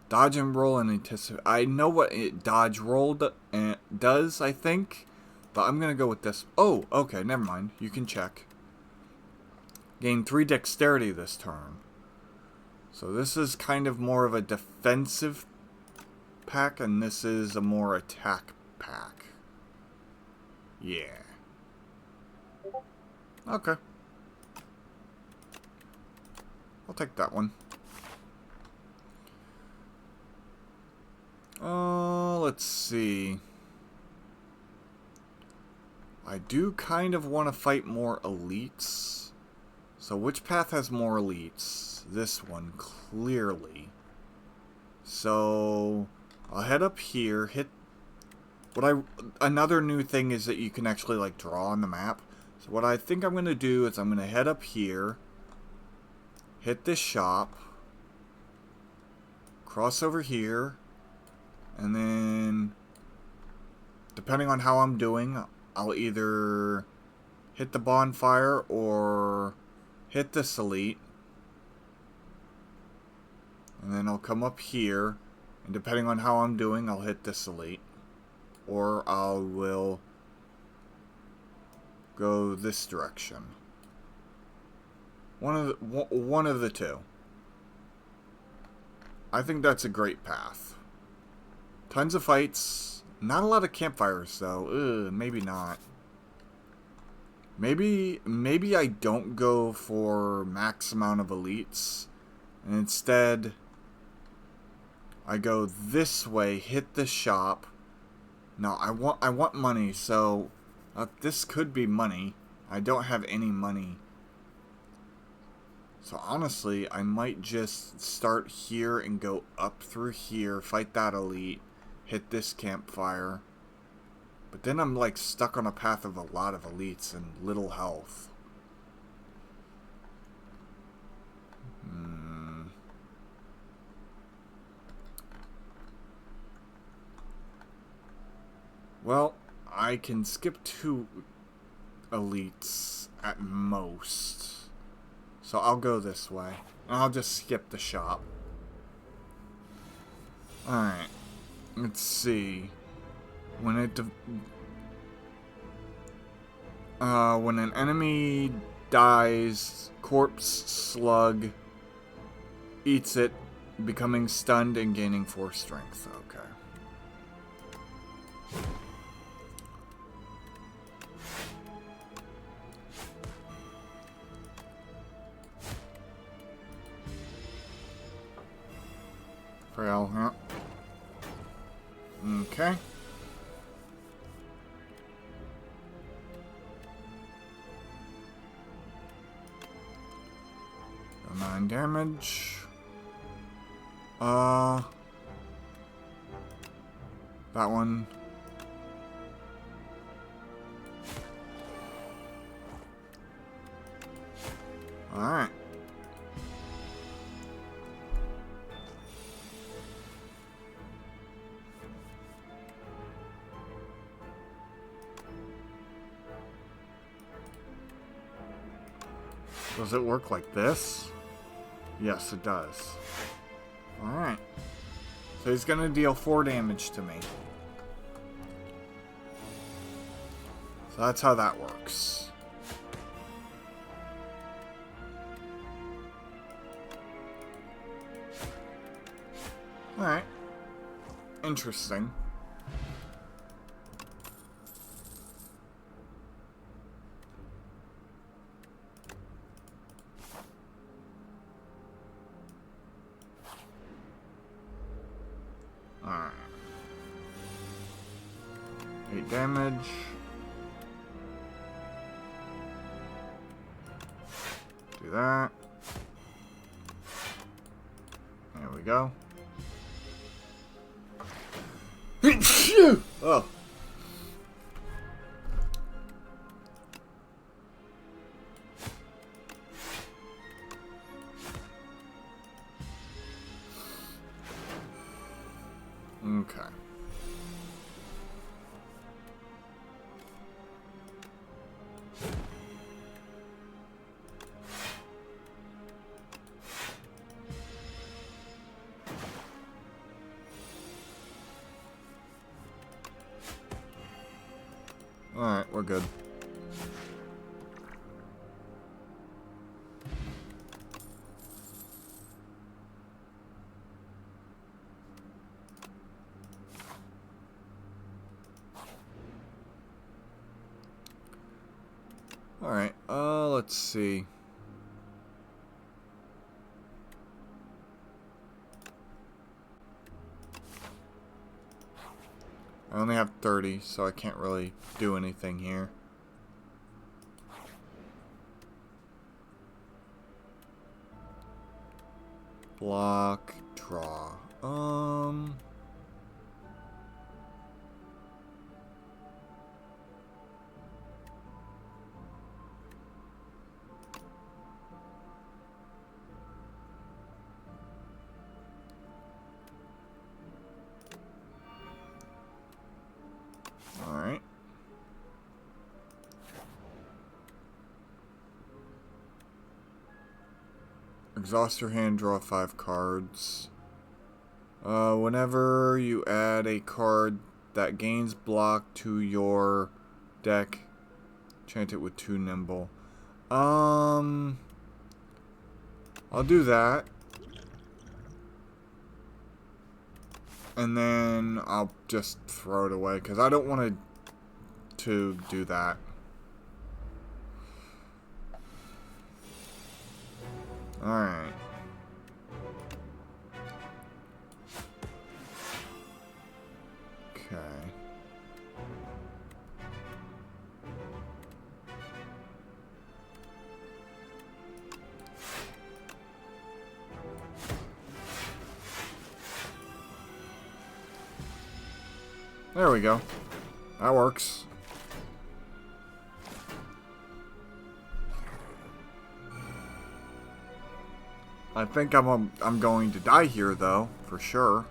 Dodge and roll and anticipate. I know what dodge roll does, I think. But I'm going to go with this. Oh, okay, never mind. You can check. Gain 3 dexterity this turn. So this is kind of more of a defensive pack, and this is a more attack pack. Yeah. Okay. I'll take that one. Let's see. I do kind of want to fight more elites. So which path has more elites? This one, clearly. So I'll head up here, hit another new thing is that you can actually like draw on the map. So what I think I'm gonna do is I'm gonna head up here, hit this shop, cross over here, and then depending on how I'm doing, I'll either hit the bonfire or hit this elite. And then I'll come up here, and depending on how I'm doing, I'll hit this elite. Or I will go this direction. One of the two. I think that's a great path. Tons of fights. Not a lot of campfires, though. Ugh, maybe not. Maybe I don't go for max amount of elites. And instead, I go this way, hit the shop. No, I want money, so this could be money. I don't have any money. So honestly, I might just start here and go up through here, fight that elite, hit this campfire. But then I'm like stuck on a path of a lot of elites and little health. Well, I can skip 2 elites at most. So I'll go this way. And I'll just skip the shop. Alright. Let's see. When an enemy dies, corpse slug eats it, becoming stunned and gaining 4 strength. Okay. Frail, huh? Okay. So 9 damage. That one. Alright. Does it work like this? Yes, it does. Alright. So he's gonna deal 4 damage to me. So that's how that works. Alright. Interesting. Alright. 8 damage. Do that. There we go. Oh. Okay. Alright, we're good. Alright, let's see. I only have 30, so I can't really do anything here. Block, draw. Alright. Exhaust your hand, draw 5 cards. Whenever you add a card that gains block to your deck, enchant it with 2 nimble. I'll do that. And then I'll just throw it away, because I don't want to do that. Alright. Okay. There we go. That works. I think I'm going to die here, though, for sure.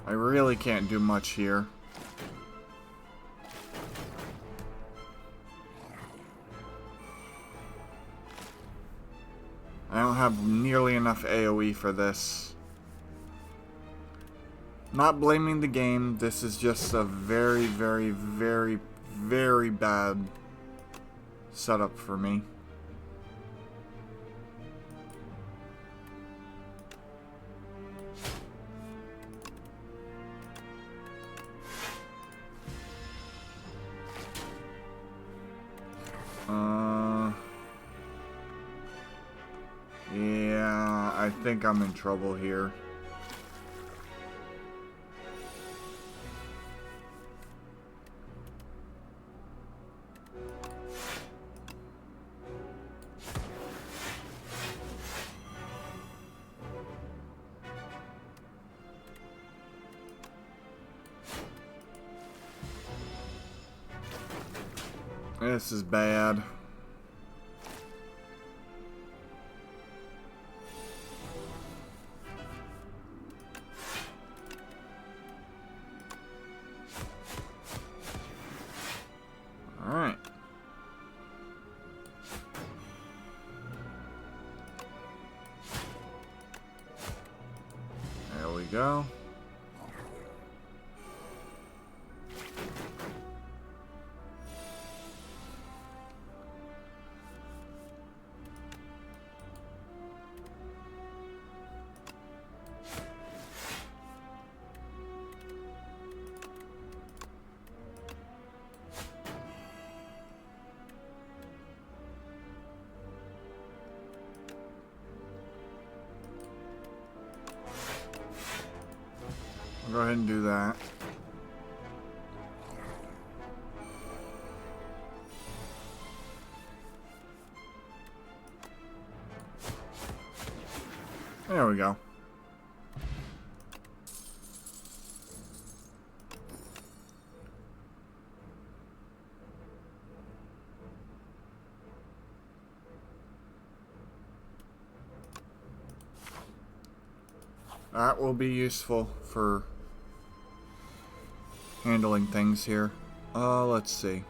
I really can't do much here. I don't have nearly enough AoE for this. Not blaming the game, this is just a very, very, very, very bad setup for me. Yeah, I think I'm in trouble here. This is bad. Alright. There we go. Go ahead and do that. There we go. That will be useful for handling things here. Let's see.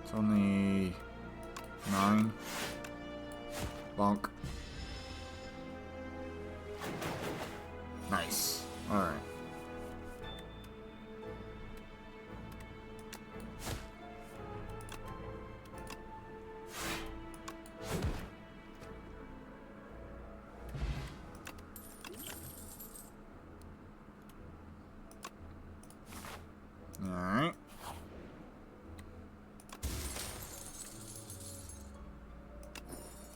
It's only 9. Bonk. Nice. Alright. Alright.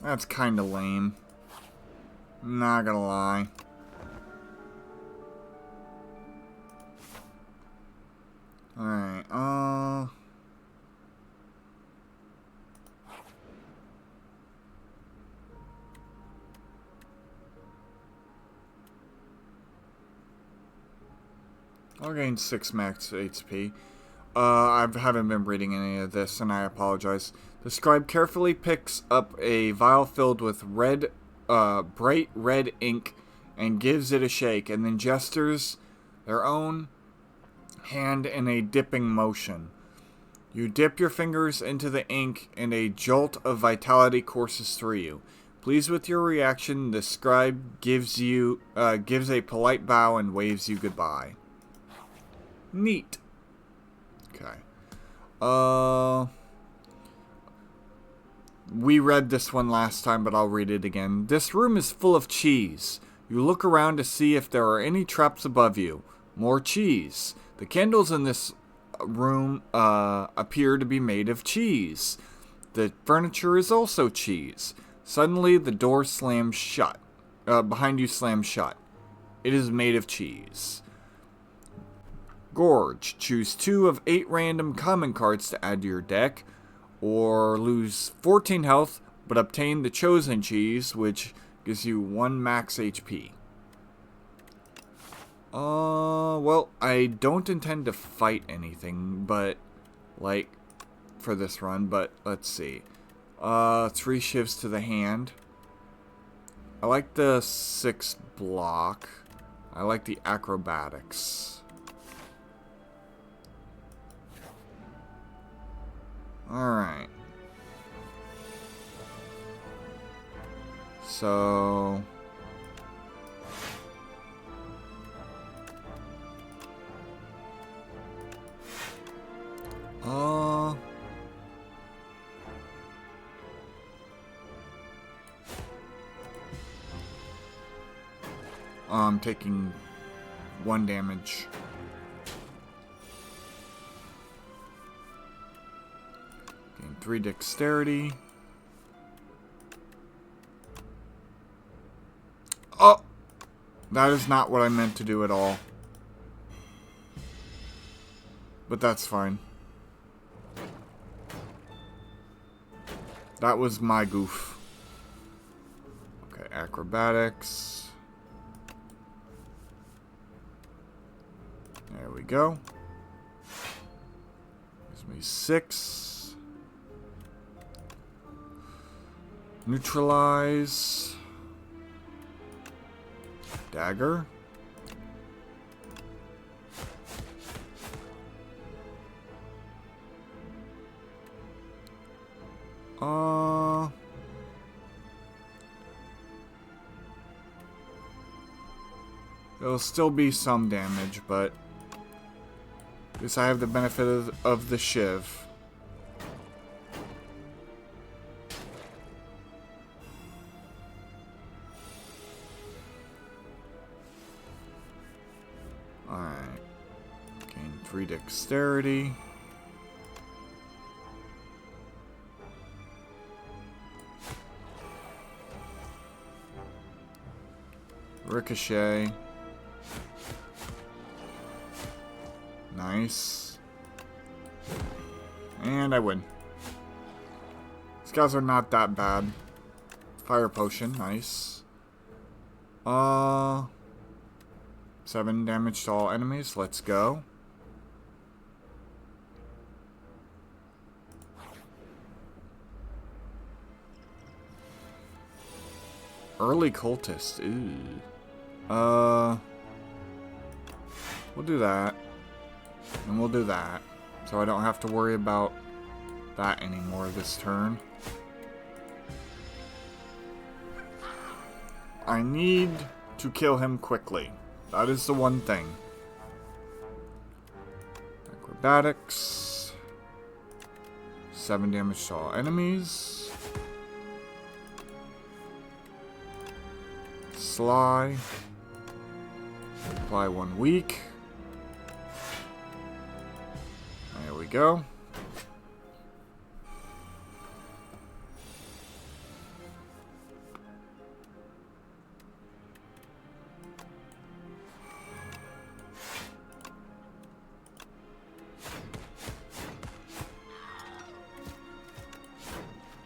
That's kinda lame. Not gonna lie. Alright, I'll gain 6 max HP. I haven't been reading any of this, and I apologize. The scribe carefully picks up a vial filled with bright red ink and gives it a shake, and then gestures their own hand in a dipping motion. You dip your fingers into the ink, and a jolt of vitality courses through you. Pleased with your reaction, the scribe gives a polite bow and waves you goodbye. Neat. Okay. We read this one last time, but I'll read it again. This room is full of cheese. You look around to see if there are any traps above you. More cheese. The candles in this room appear to be made of cheese. The furniture is also cheese. Suddenly, the door slams shut. Behind you slams shut. It is made of cheese. Gorge. Choose 2 of 8 random common cards to add to your deck, or lose 14 health, but obtain the chosen cheese, which gives you 1 max HP. Well, I don't intend to fight anything, but, like, for this run, but let's see. 3 shivs to the hand. I like the 6 block. I like the acrobatics. Alright. So... I'm taking 1 damage. Gain 3 dexterity. That is not what I meant to do at all. But that's fine. That was my goof. Okay, acrobatics. There we go. Gives me 6. Neutralize. Dagger. There'll still be some damage, but I guess I have the benefit of the shiv. Alright. Gain 3 dexterity. Ricochet. Nice. And I win. These guys are not that bad. Fire potion, nice. 7 damage to all enemies, let's go. Early cultist, ooh. We'll do that. And we'll do that. So I don't have to worry about that anymore this turn. I need to kill him quickly. That is the one thing. Acrobatics. 7 damage to all enemies. Sly. Apply 1 weak. There we go.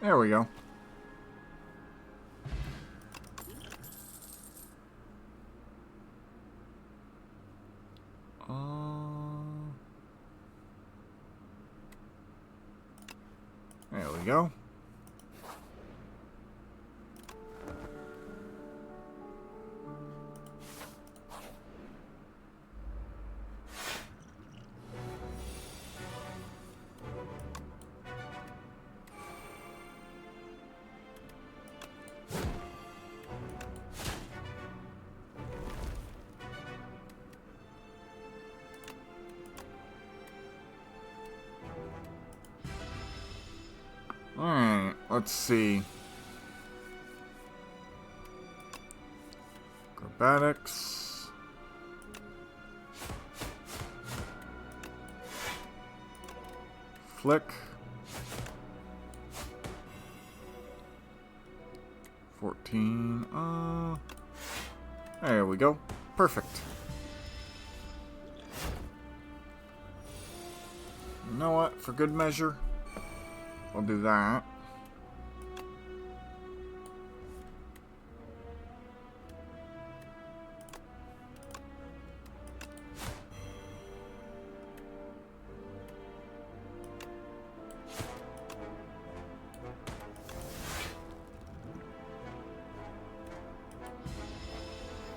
There we go. There we go. Alright, let's see. Acrobatics. Flick. 14. There we go. Perfect. You know what? For good measure, I'll do that.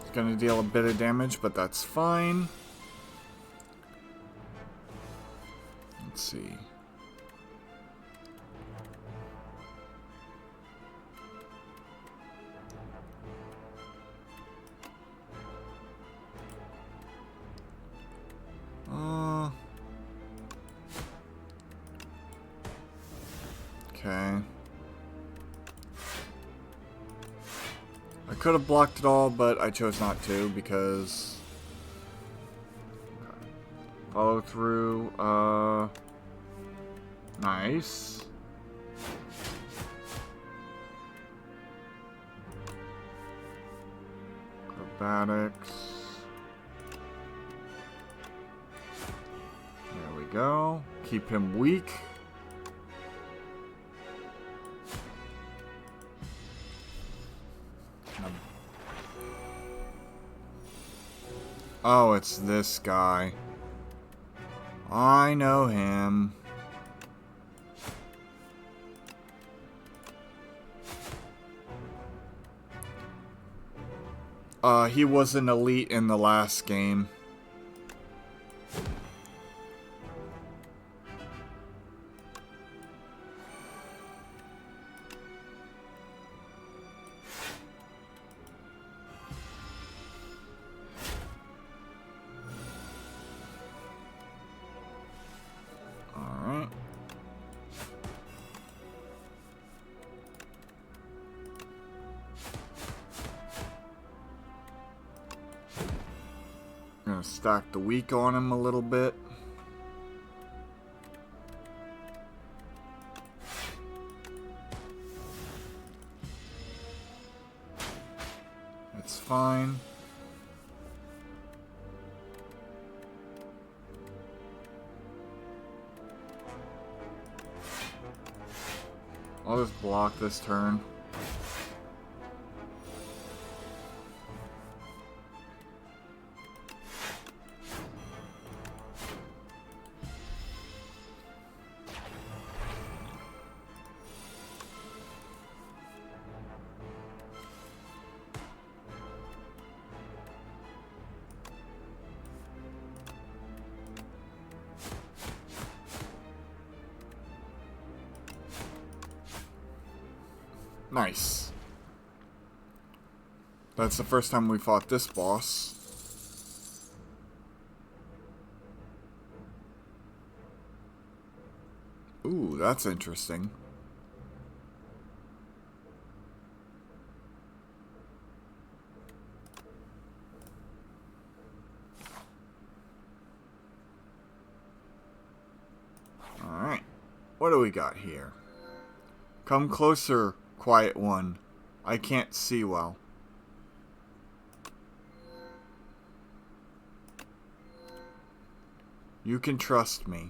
It's gonna deal a bit of damage, but that's fine. Let's see. Okay. I could have blocked it all, but I chose not to because... Okay. Follow through, nice. acrobatics. There we go. Keep him weak. Oh, it's this guy. I know him. He was an elite in the last game. Alright. Gonna stack the weak on him a little bit. It's fine. I'll just block this turn. Nice. That's the first time we fought this boss. Ooh, that's interesting. Alright. What do we got here? Come closer, Quiet One. I can't see well. You can trust me.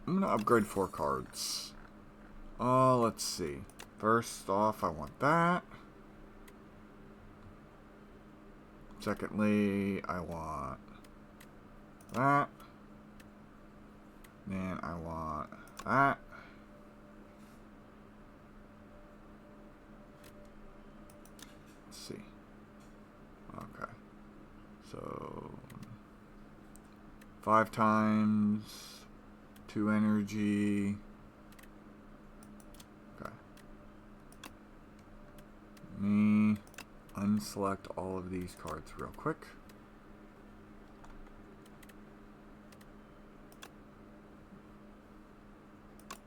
I'm gonna upgrade 4 cards. Let's see. First off, I want that. Secondly, I want that. Then I want that. Let's see. Okay. So 5 times 2 energy. Okay. Let me unselect all of these cards real quick.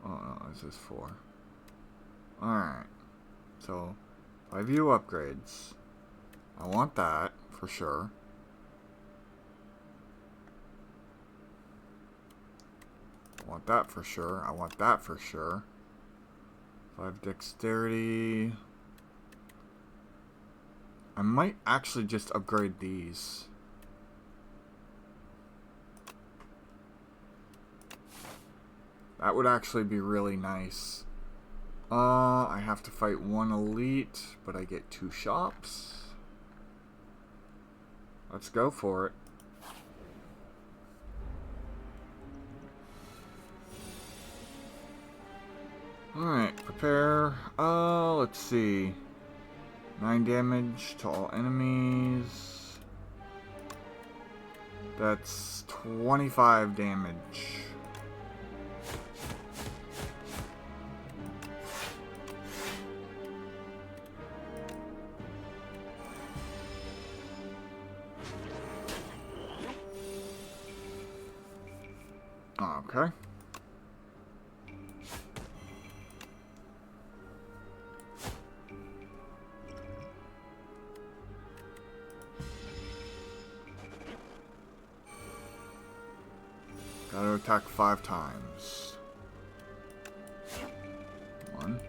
Oh no, this is 4. Alright. So, 5 view upgrades. I want that, for sure. I want that for sure. I want that for sure. 5 dexterity. I might actually just upgrade these. That would actually be really nice. I have to fight 1 elite, but I get 2 shops. Let's go for it. Alright, prepare. Let's see. 9 damage to all enemies. That's 25 damage. Okay. Gotta attack 5 times. 1.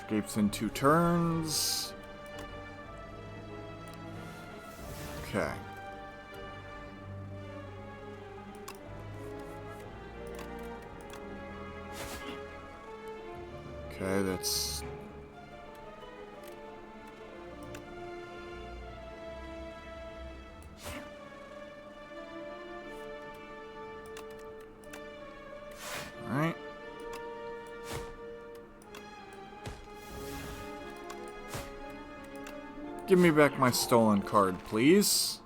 Escapes in 2 turns. Okay. Okay, that's... Alright. Give me back my stolen card, please.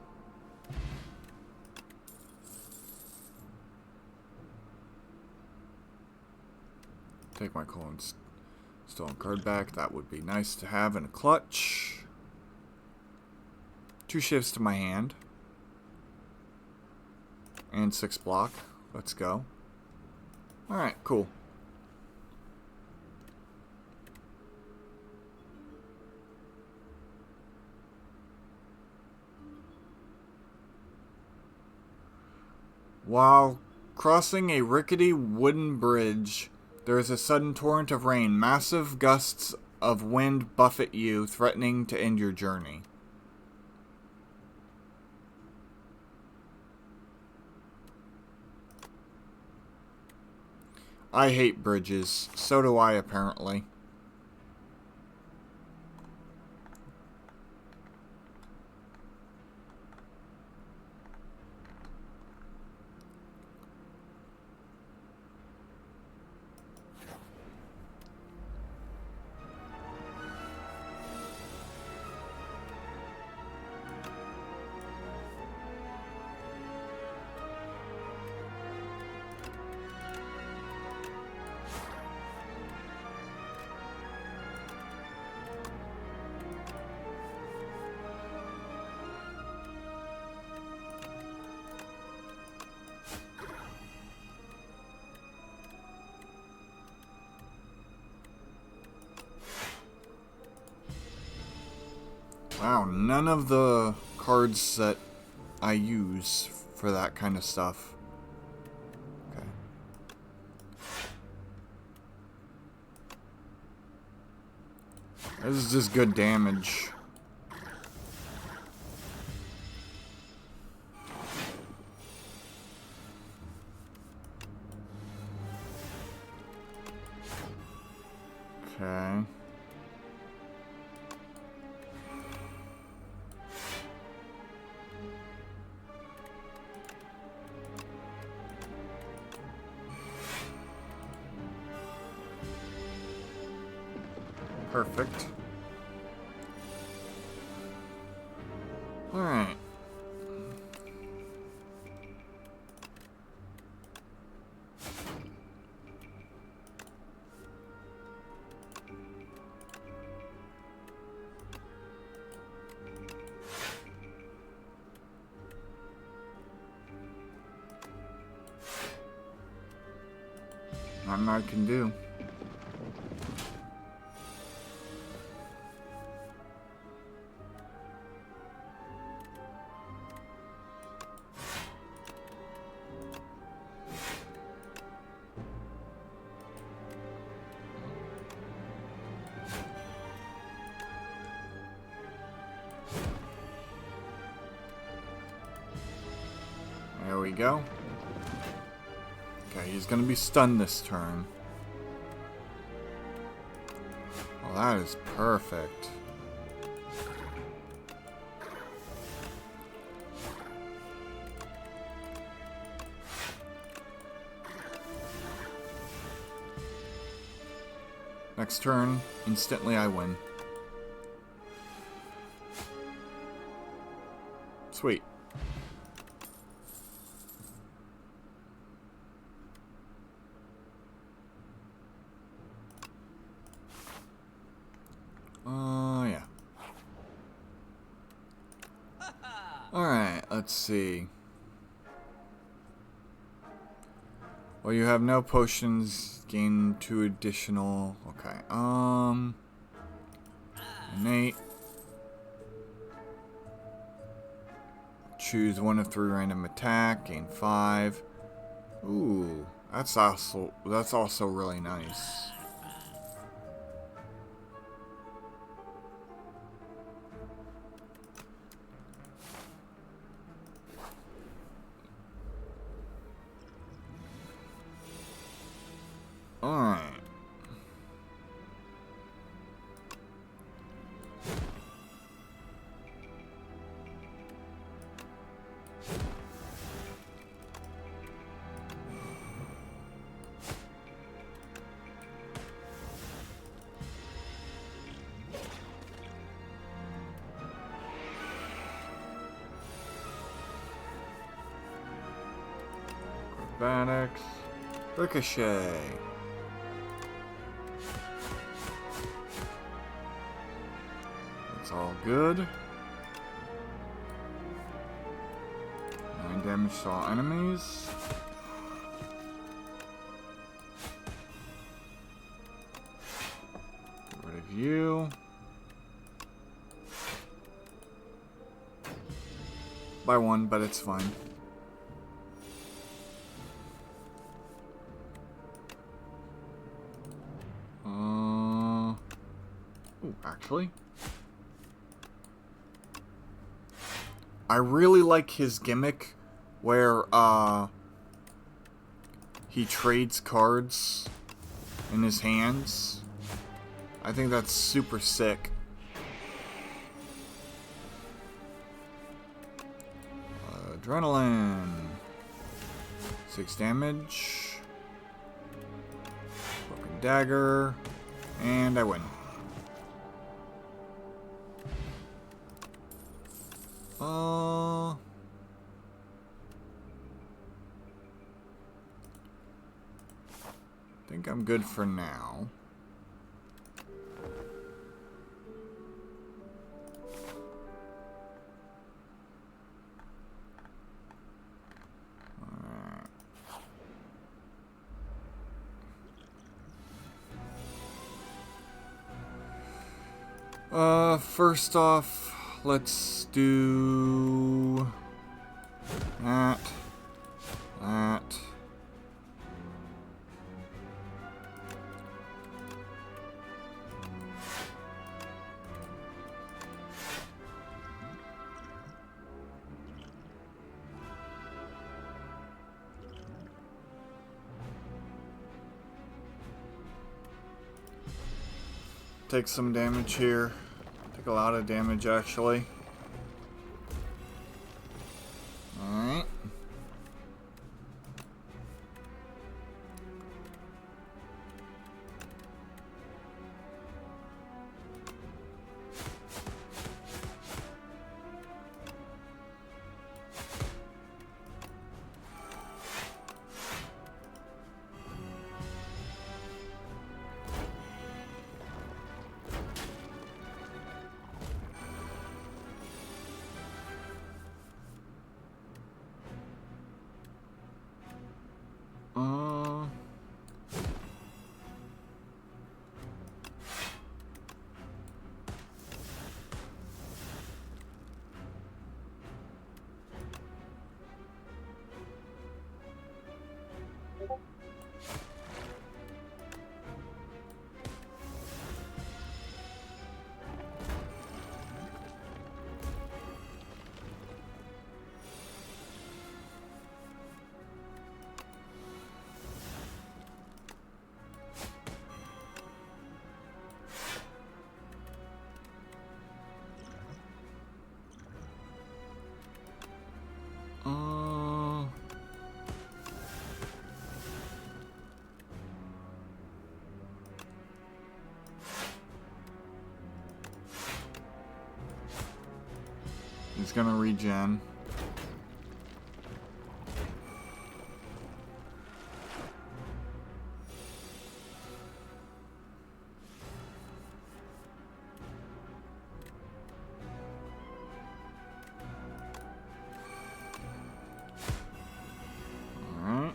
Take my stolen card back. That would be nice to have in a clutch. 2 shifts to my hand. And 6 block. Let's go. Alright, cool. While crossing a rickety wooden bridge, there is a sudden torrent of rain. Massive gusts of wind buffet you, threatening to end your journey. I hate bridges. So do I, apparently. Wow, none of the cards that I use for that kind of stuff. Okay. This is just good damage. Okay. Perfect. All right. Nothing I can do. There we go. Okay, he's gonna be stunned this turn. Well, that is perfect. Next turn, instantly I win. Sweet. Yeah. Alright, let's see. Well, you have no potions, gain 2 additional. Okay, innate. Choose 1 of 3 random attack, gain 5. Ooh, that's also really nice. acrobatics. Ricochet. That's all good. 9 damage to all enemies. Get rid of you. By 1, but it's fine. Ooh, actually, I really like his gimmick where he trades cards in his hands. I think that's super sick. Adrenaline. 6 damage. Broken dagger. And I win. I think I'm good for now. First off, let's do that. Take some damage here. Take a lot of damage, actually. Alright. He's gonna regen. Alright.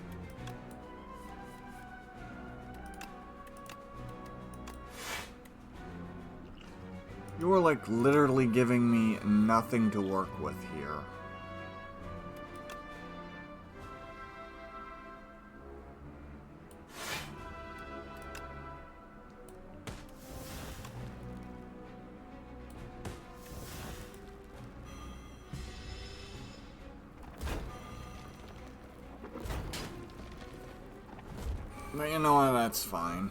You are like literally giving me nothing to work with here. But you know what, that's fine.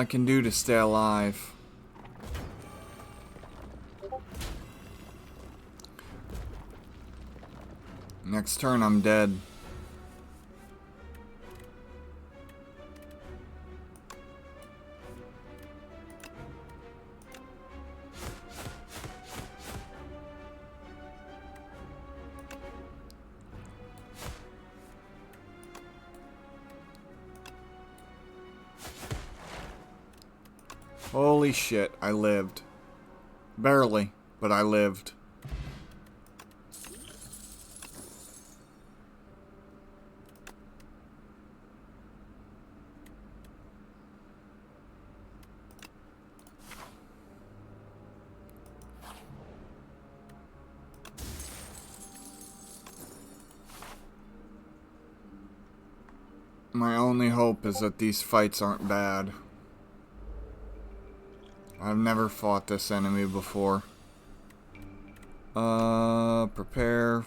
I can do to stay alive. Next turn, I'm dead. Holy shit, I lived. Barely, but I lived. My only hope is that these fights aren't bad. I've never fought this enemy before. Prepare.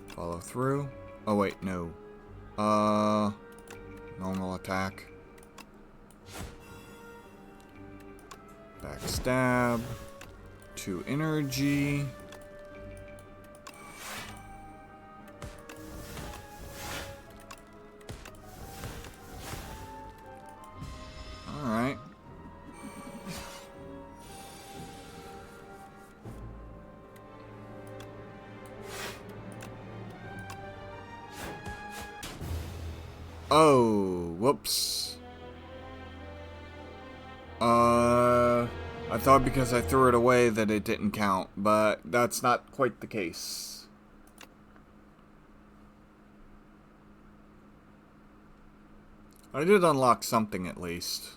Follow through. Oh wait, no. Normal attack. Backstab. 2 energy. Alright. Oh, whoops. I thought because I threw it away that it didn't count, but that's not quite the case. I did unlock something at least.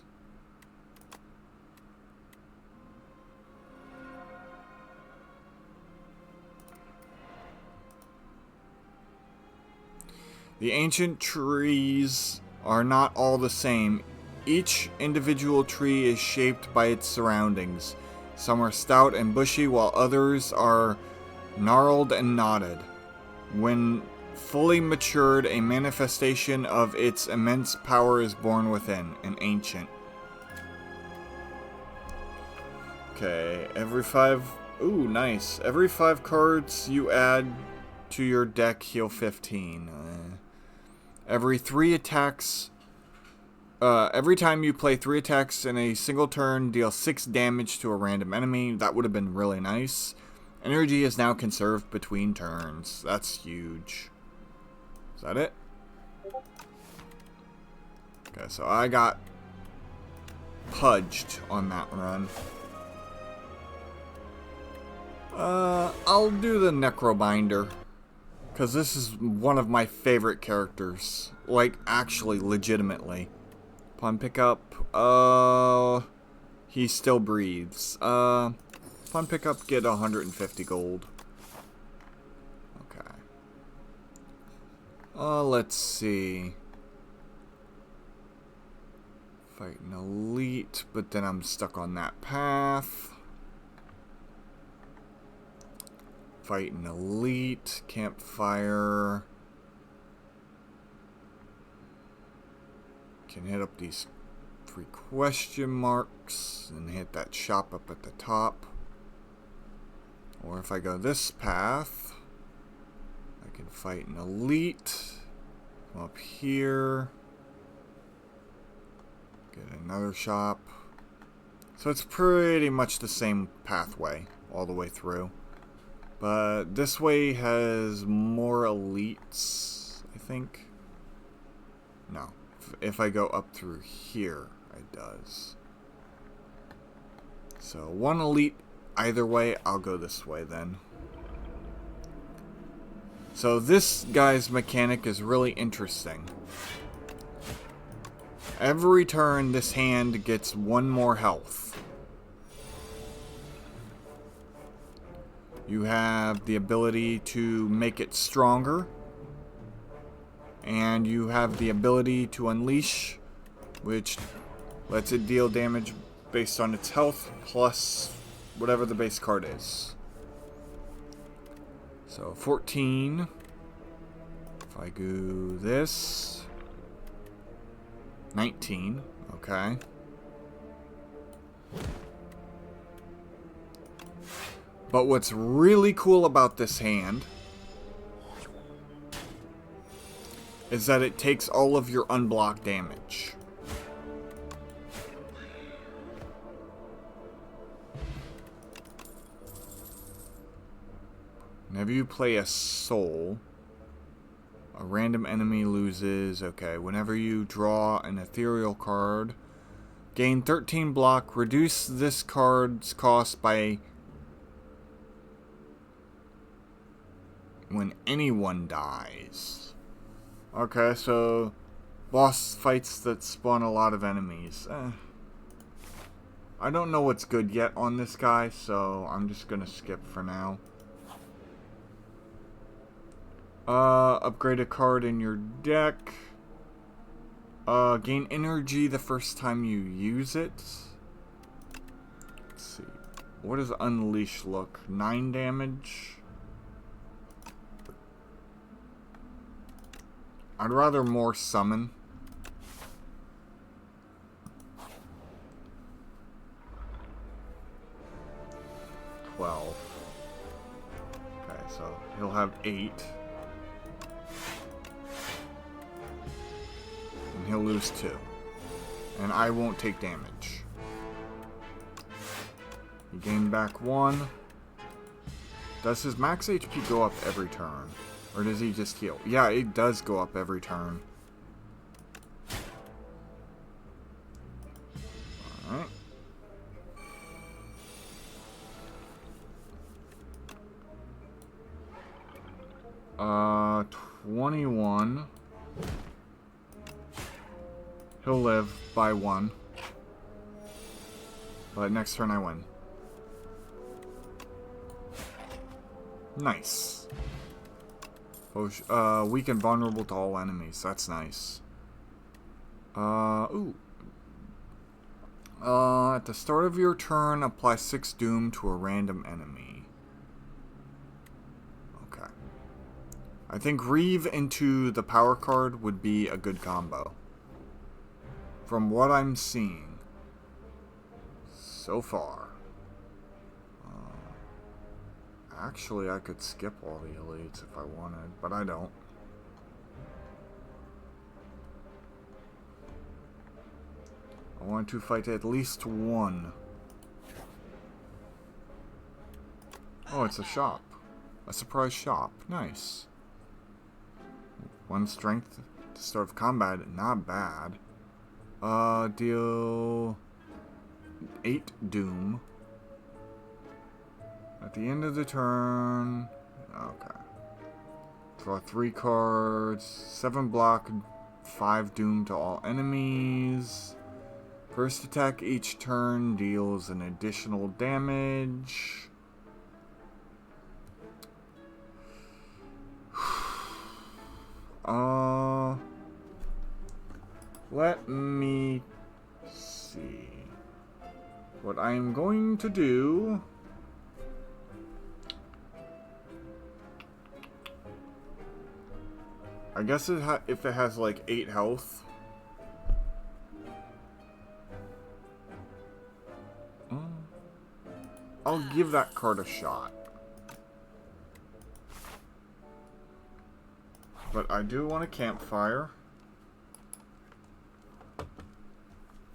The ancient trees are not all the same. Each individual tree is shaped by its surroundings. Some are stout and bushy, while others are gnarled and knotted. When fully matured, a manifestation of its immense power is born within, an ancient. Okay, every 5... Ooh, nice. Every 5 cards you add to your deck heal 15. Every 3 attacks... every time you play 3 attacks in a single turn, deal 6 damage to a random enemy. That would have been really nice. Energy is now conserved between turns. That's huge. Is that it? Okay, so I got pudged on that run. I'll do the Necrobinder. Because this is one of my favorite characters. Like, actually, legitimately. Upon pickup, he still breathes. Upon pickup, get 150 gold. Okay. Let's see. Fight an elite, but then I'm stuck on that path. Fight an elite, campfire. Can hit up these 3 question marks and hit that shop up at the top. Or if I go this path, I can fight an elite. Come up here. Get another shop. So it's pretty much the same pathway all the way through. But this way has more elites, I think. No. If I go up through here, it does. So 1 elite either way, I'll go this way then. So this guy's mechanic is really interesting. Every turn, this hand gets 1 more health. You have the ability to make it stronger. And you have the ability to unleash, which lets it deal damage based on its health, plus whatever the base card is. So 14. If I do this, 19. Okay. But what's really cool about this hand is that it takes all of your unblocked damage. Whenever you play a soul, a random enemy loses. Okay, whenever you draw an ethereal card, gain 13 block, reduce this card's cost by when anyone dies. Okay, so boss fights that spawn a lot of enemies. I don't know what's good yet on this guy, so I'm just gonna skip for now. Upgrade a card in your deck. Gain energy the first time you use it. Let's see. What does Unleash look? 9 damage. I'd rather more summon. Okay, so he'll have 8. And he'll lose 2. And I won't take damage. He gained back 1. Does his max HP go up every turn? Or does he just heal? Yeah, it does go up every turn. Alright. 21. He'll live by 1. But next turn I win. Nice. Weak and vulnerable to all enemies. That's nice. Ooh. At the start of your turn, apply 6 doom to a random enemy. Okay. I think Reeve into the power card would be a good combo. From what I'm seeing so far. Actually, I could skip all the elites if I wanted, but I don't. I want to fight at least 1. Oh, it's a shop. A surprise shop. Nice. 1 strength to start of combat. Not bad. Deal 8 doom. At the end of the turn... Okay. Draw 3 cards. 7 block. 5 doom to all enemies. First attack each turn deals an additional damage. Let me see. What I'm going to do... I guess if it has like 8 health. I'll give that card a shot. But I do want a campfire.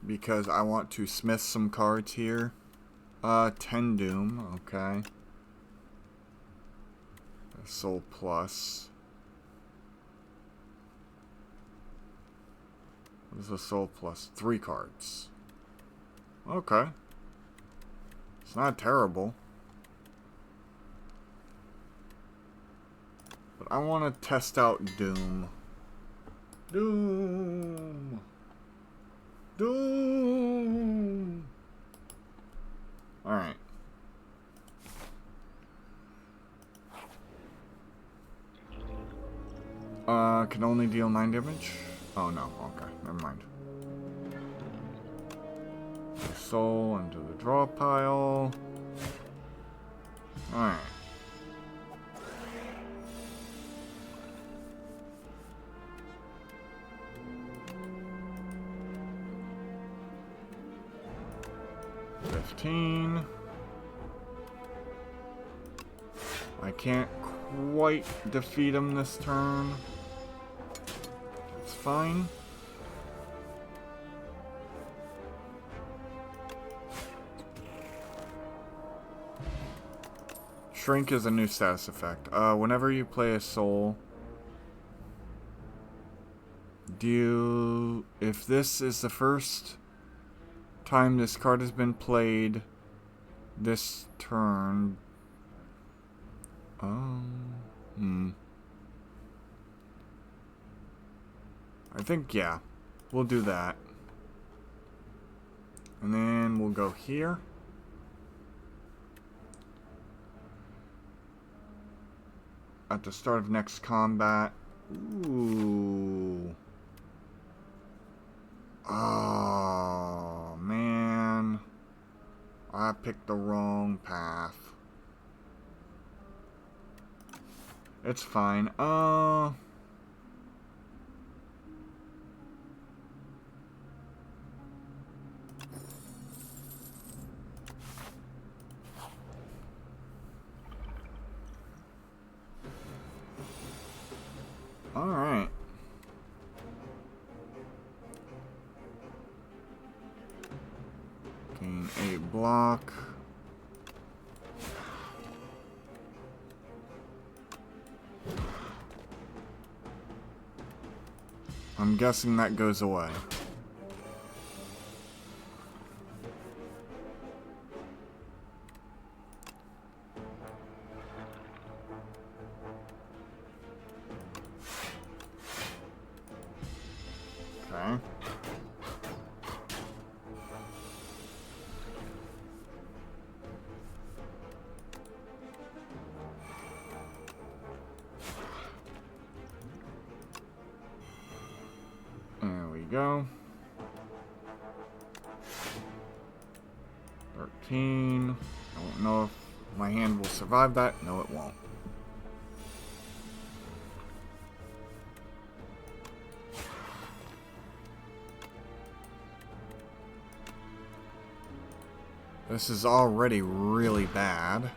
Because I want to smith some cards here. 10 doom, okay. Soul plus. What is a soul plus? 3 cards. Okay. It's not terrible. But I want to test out Doom. Doom! Doom! Alright. Can only deal 9 damage? Oh no, okay, never mind. Soul into the draw pile. Alright. 15. I can't quite defeat him this turn. It's fine. Shrink is a new status effect. Whenever you play a soul, if this is the first time this card has been played this turn, I think, yeah, we'll do that. And then we'll go here. At the start of next combat. Ooh. Oh, man. I picked the wrong path. It's fine. Alright. Gain 8 block. I'm guessing that goes away. Okay. There we go. 13. I don't know if my hand will survive that. No, it won't. This is already really bad.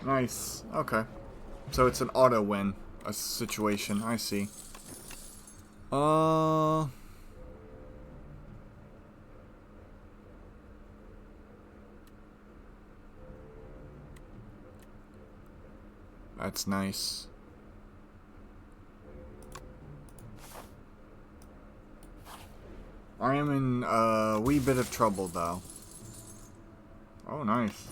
Nice. Okay. So it's an auto win, a situation. I see. That's nice. I am in a wee bit of trouble, though. Oh, nice.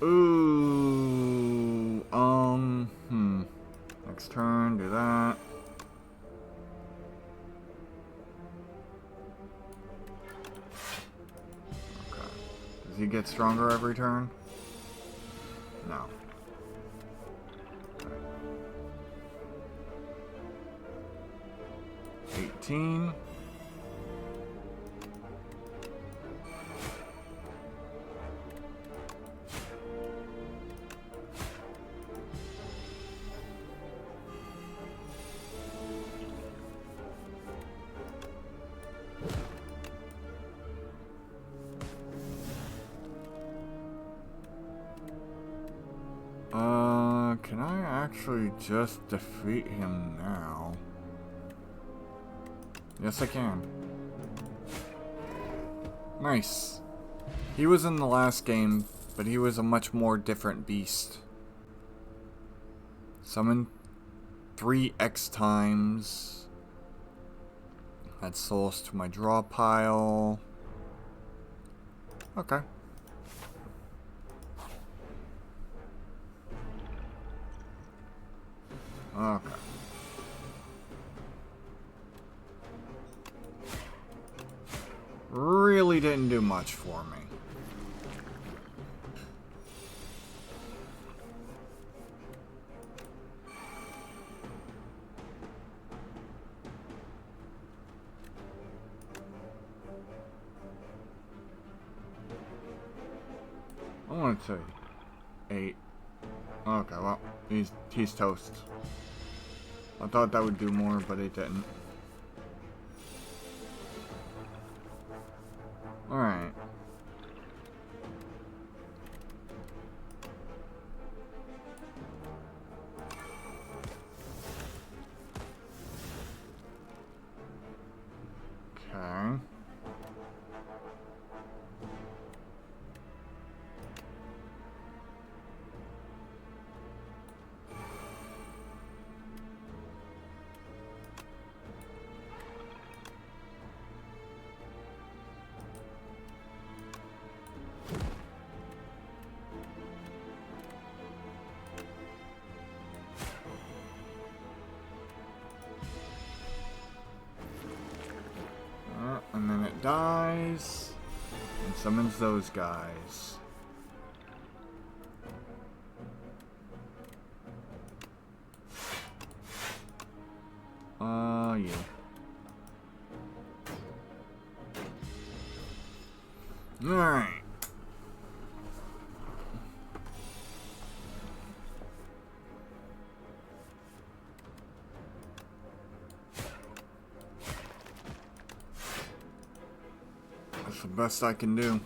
Ooh, next turn, do that. Okay. Does he get stronger every turn? No. Okay. 18. Can I actually just defeat him now? Yes, I can. Nice. He was in the last game, but he was a much more different beast. Summon 3x times. Add souls to my draw pile. Okay. Okay. Really didn't do much for me. I want to say 8. Okay, well, he's toast. I thought that would do more, but it didn't. Alright. Okay. And then it dies and summons those guys. Yeah. Alright. That's the best I can do.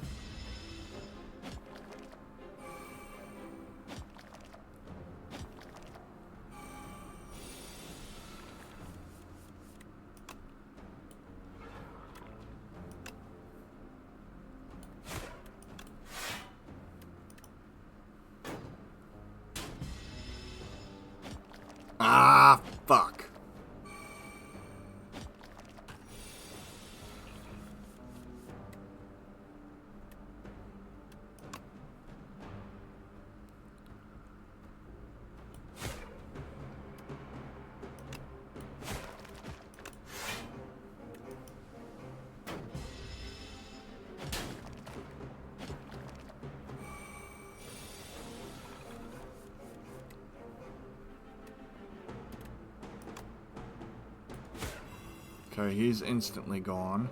Ah, fuck. Okay, he's instantly gone.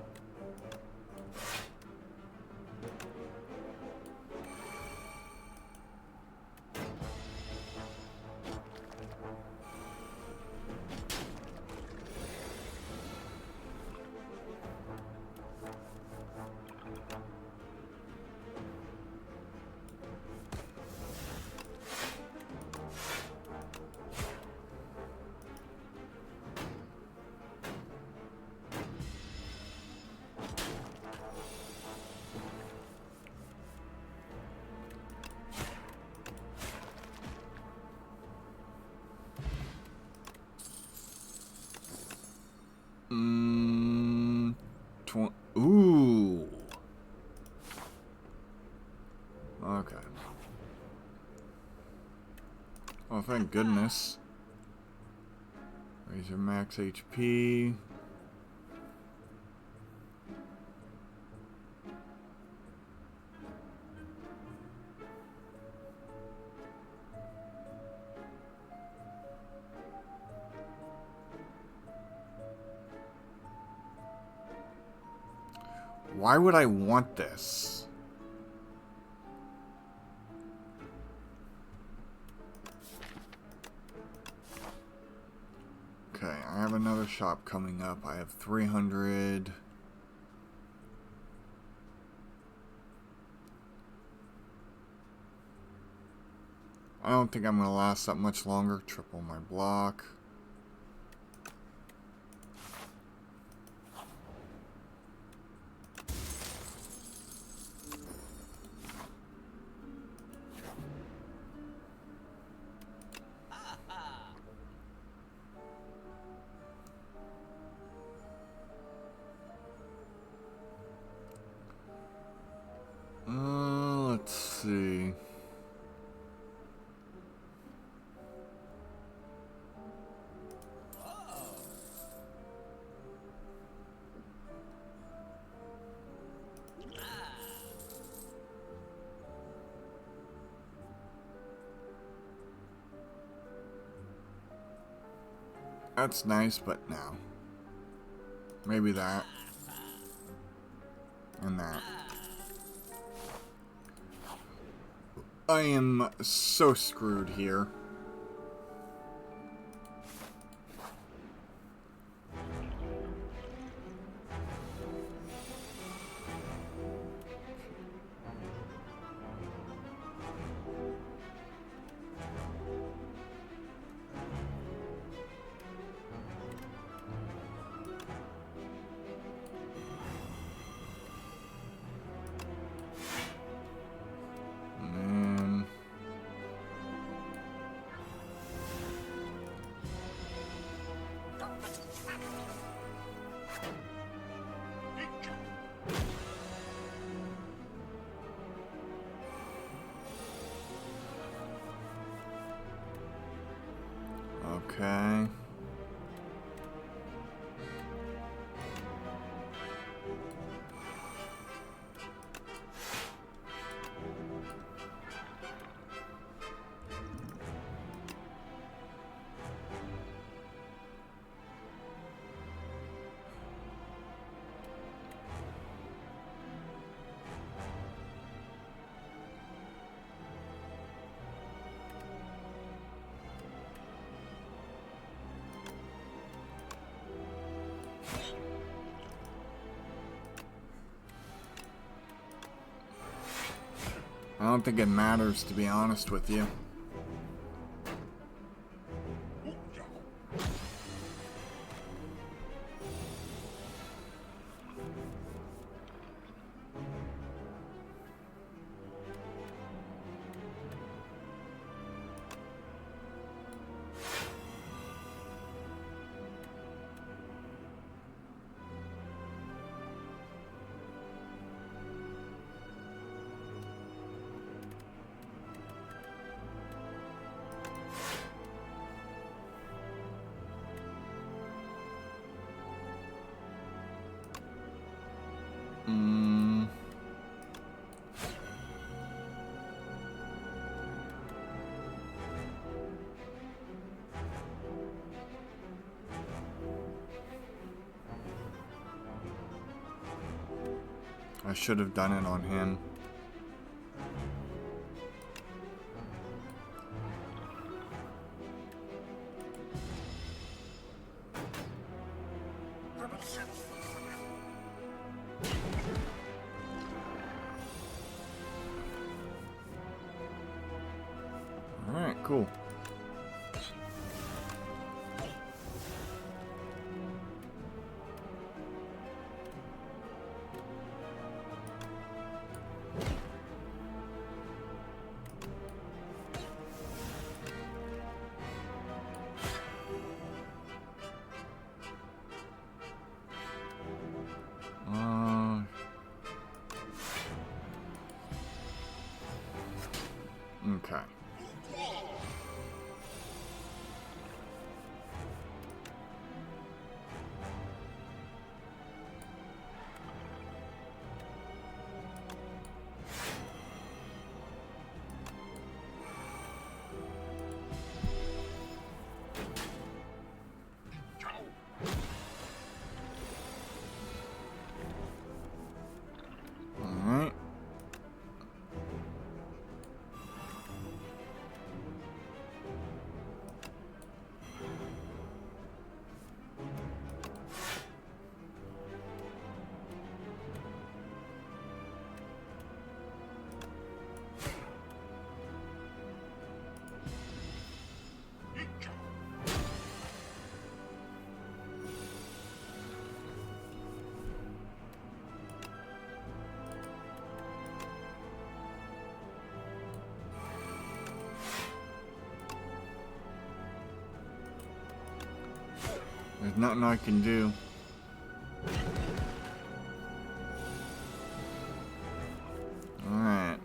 Ooh. Okay. Oh, thank goodness. Raise your max HP. Why would I want this? Okay, I have another shop coming up. I have 300. I don't think I'm going to last that much longer. Triple my block. That's nice, but no. Maybe that. And that. I am so screwed here. Okay. I don't think it matters, to be honest with you. I should have done it on him. Alright, cool. Okay. Alright. There's nothing I can do. Alright.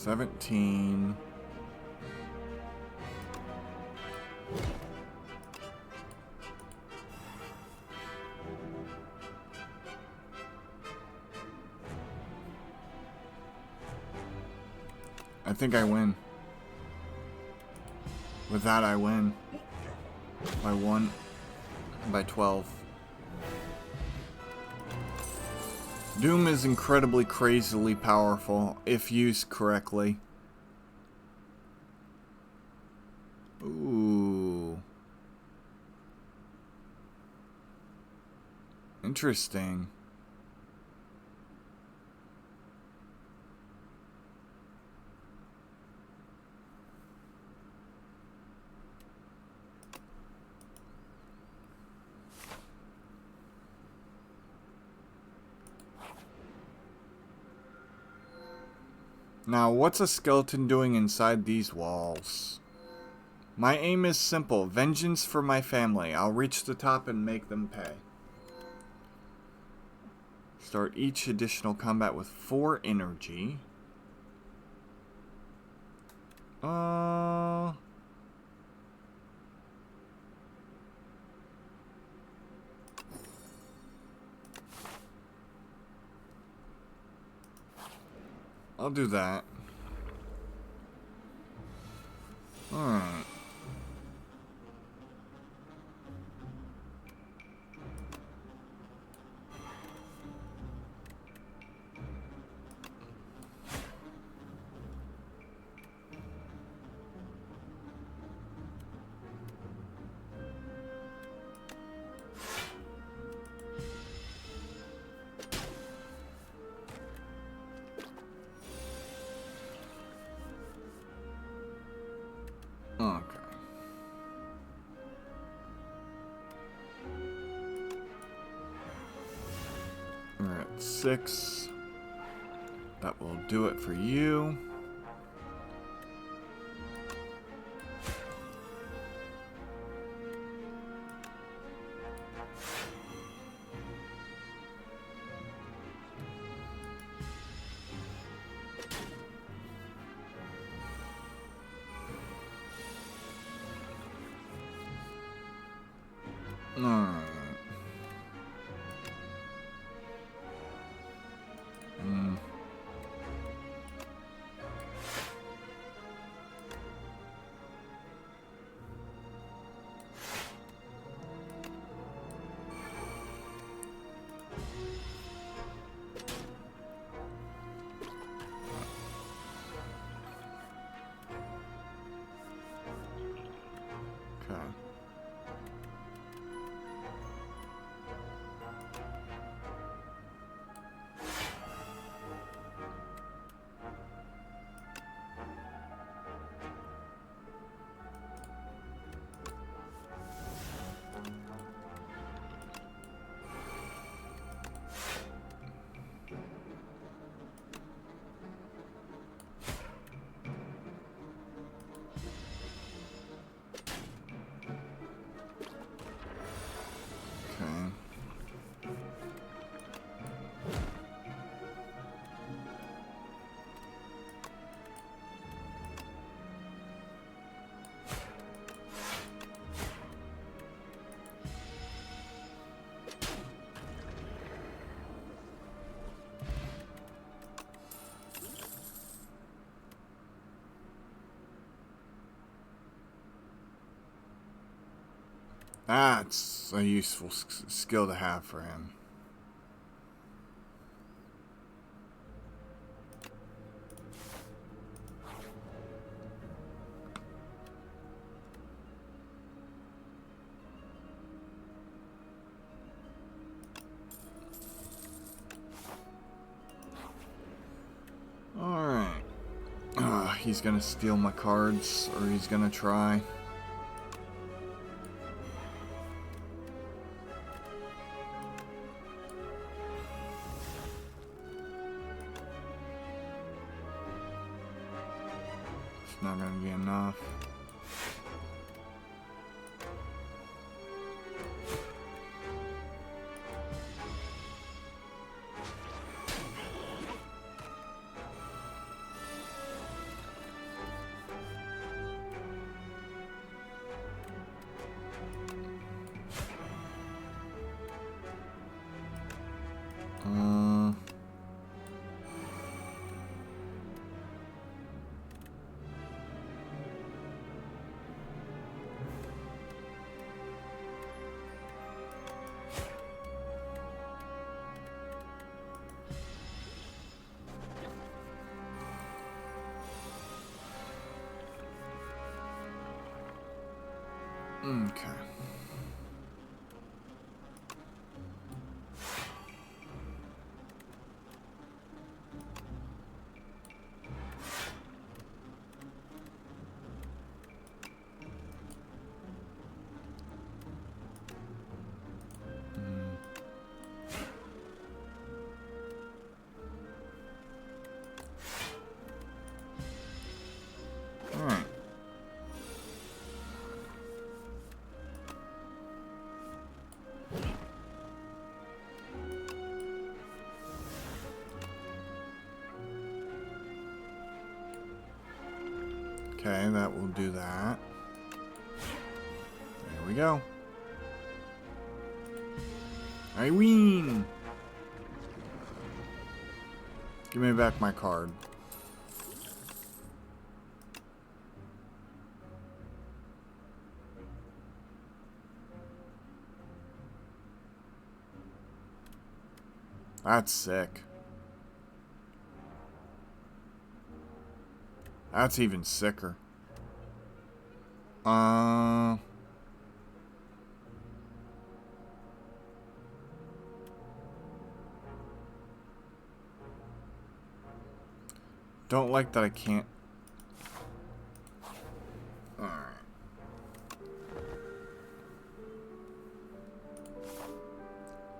17. I think I win. With that, I win. By 1. By 12. Doom is incredibly crazily powerful if used correctly. Ooh. Interesting. Now, what's a skeleton doing inside these walls? My aim is simple. Vengeance for my family. I'll reach the top and make them pay. Start each additional combat with 4 energy. I'll do that. Alright. Okay. We're at 6. That will do it for you. Alright. Okay. That's a useful skill to have for him. Alright. He's gonna steal my cards, or he's gonna try. It's not gonna be enough. Okay. Alright. Okay, that will do that. There we go. Irene! Give me back my card. That's sick. That's even sicker. Don't like that I can't. Alright.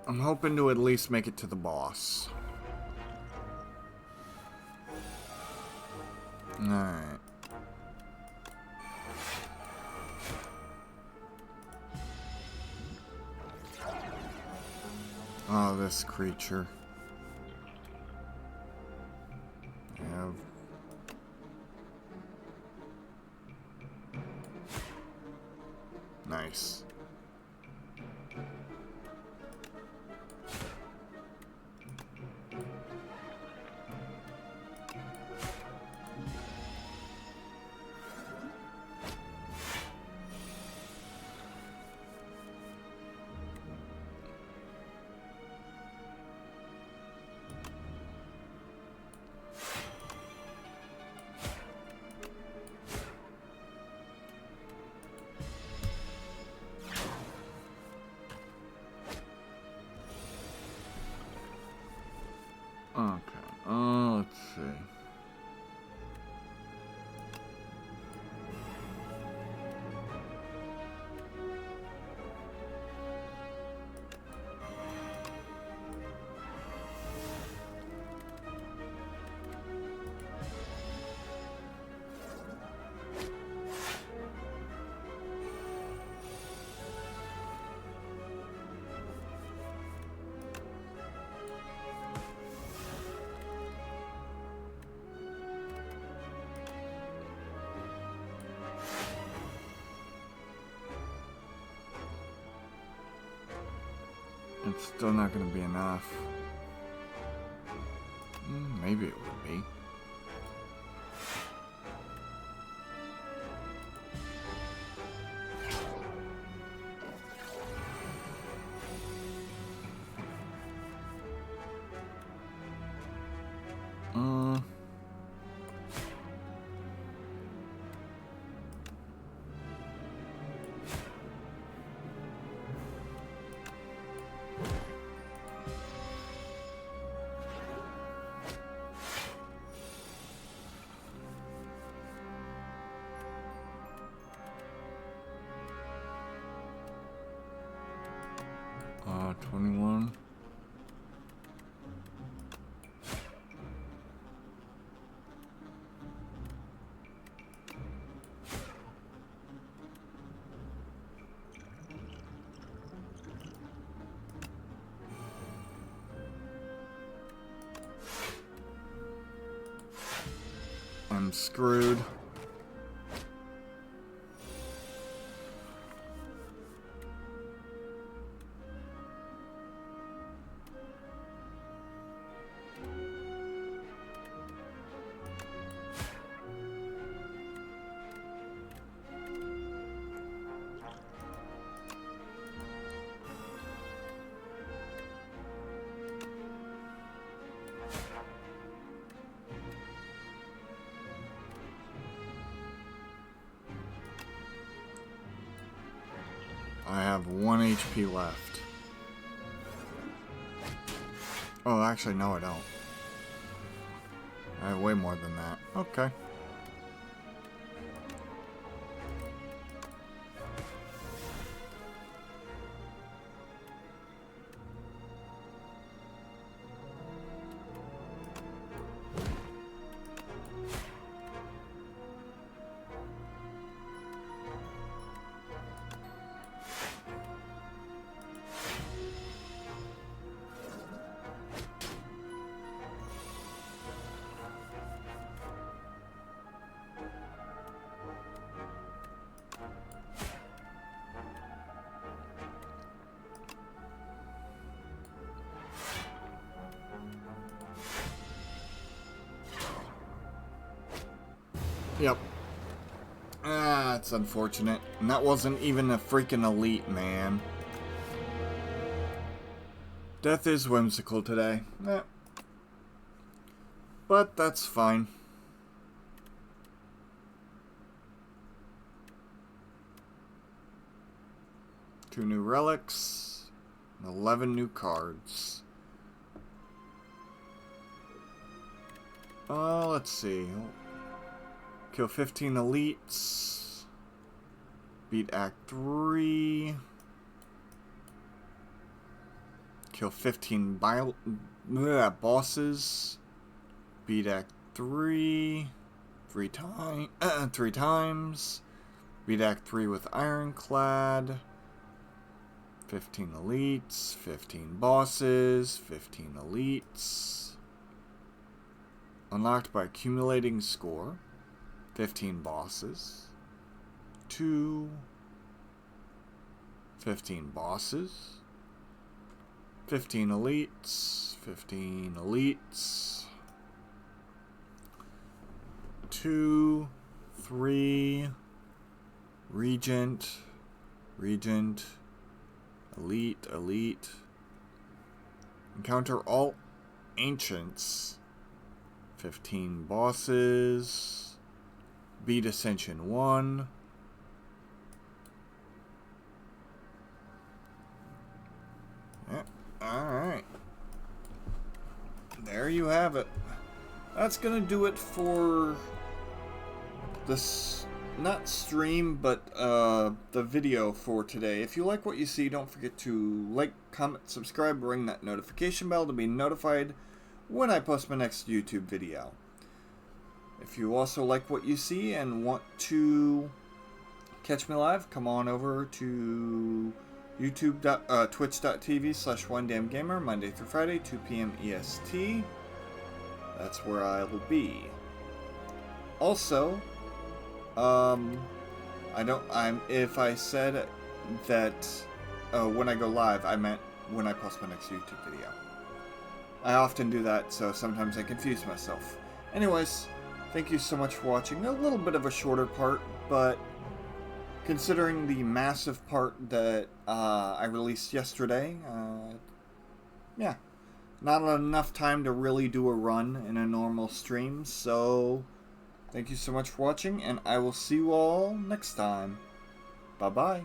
I'm hoping to at least make it to the boss. Alright. Oh, this creature. Yeah. Nice. Okay, let's see. It's still not going to be enough. Maybe it would be. Uh, 21. I'm screwed. have 1 HP left. Oh, actually, no, I don't. I have way more than that. Okay. Yep. Ah, it's unfortunate. And that wasn't even a freaking elite, man. Death is whimsical today. Eh. But that's fine. Two new relics. And 11 new cards. Let's see. Kill 15 elites. Beat Act 3. Kill 15 bosses. Beat Act 3. 3 times. Beat Act 3 with Ironclad. 15 elites. 15 bosses. 15 elites. Unlocked by accumulating score. 15 bosses. 2. 15 bosses. 15 elites. 15 elites. 2. 3. Regent. Regent. Elite. Elite. Encounter all ancients. 15 bosses. Beat Ascension 1. Yeah, alright. There you have it. That's gonna do it for this, not stream, but the video for today. If you like what you see, don't forget to like, comment, subscribe, ring that notification bell to be notified when I post my next YouTube video. If you also like what you see and want to catch me live, come on over to twitch.tv/OneDamnGamer, Monday through Friday, 2 p.m. EST. That's where I will be. Also, if I said that when I go live, I meant when I post my next YouTube video. I often do that, so sometimes I confuse myself. Anyways, thank you so much for watching. A little bit of a shorter part, but considering the massive part that I released yesterday, yeah, not enough time to really do a run in a normal stream, so thank you so much for watching, and I will see you all next time. Bye-bye.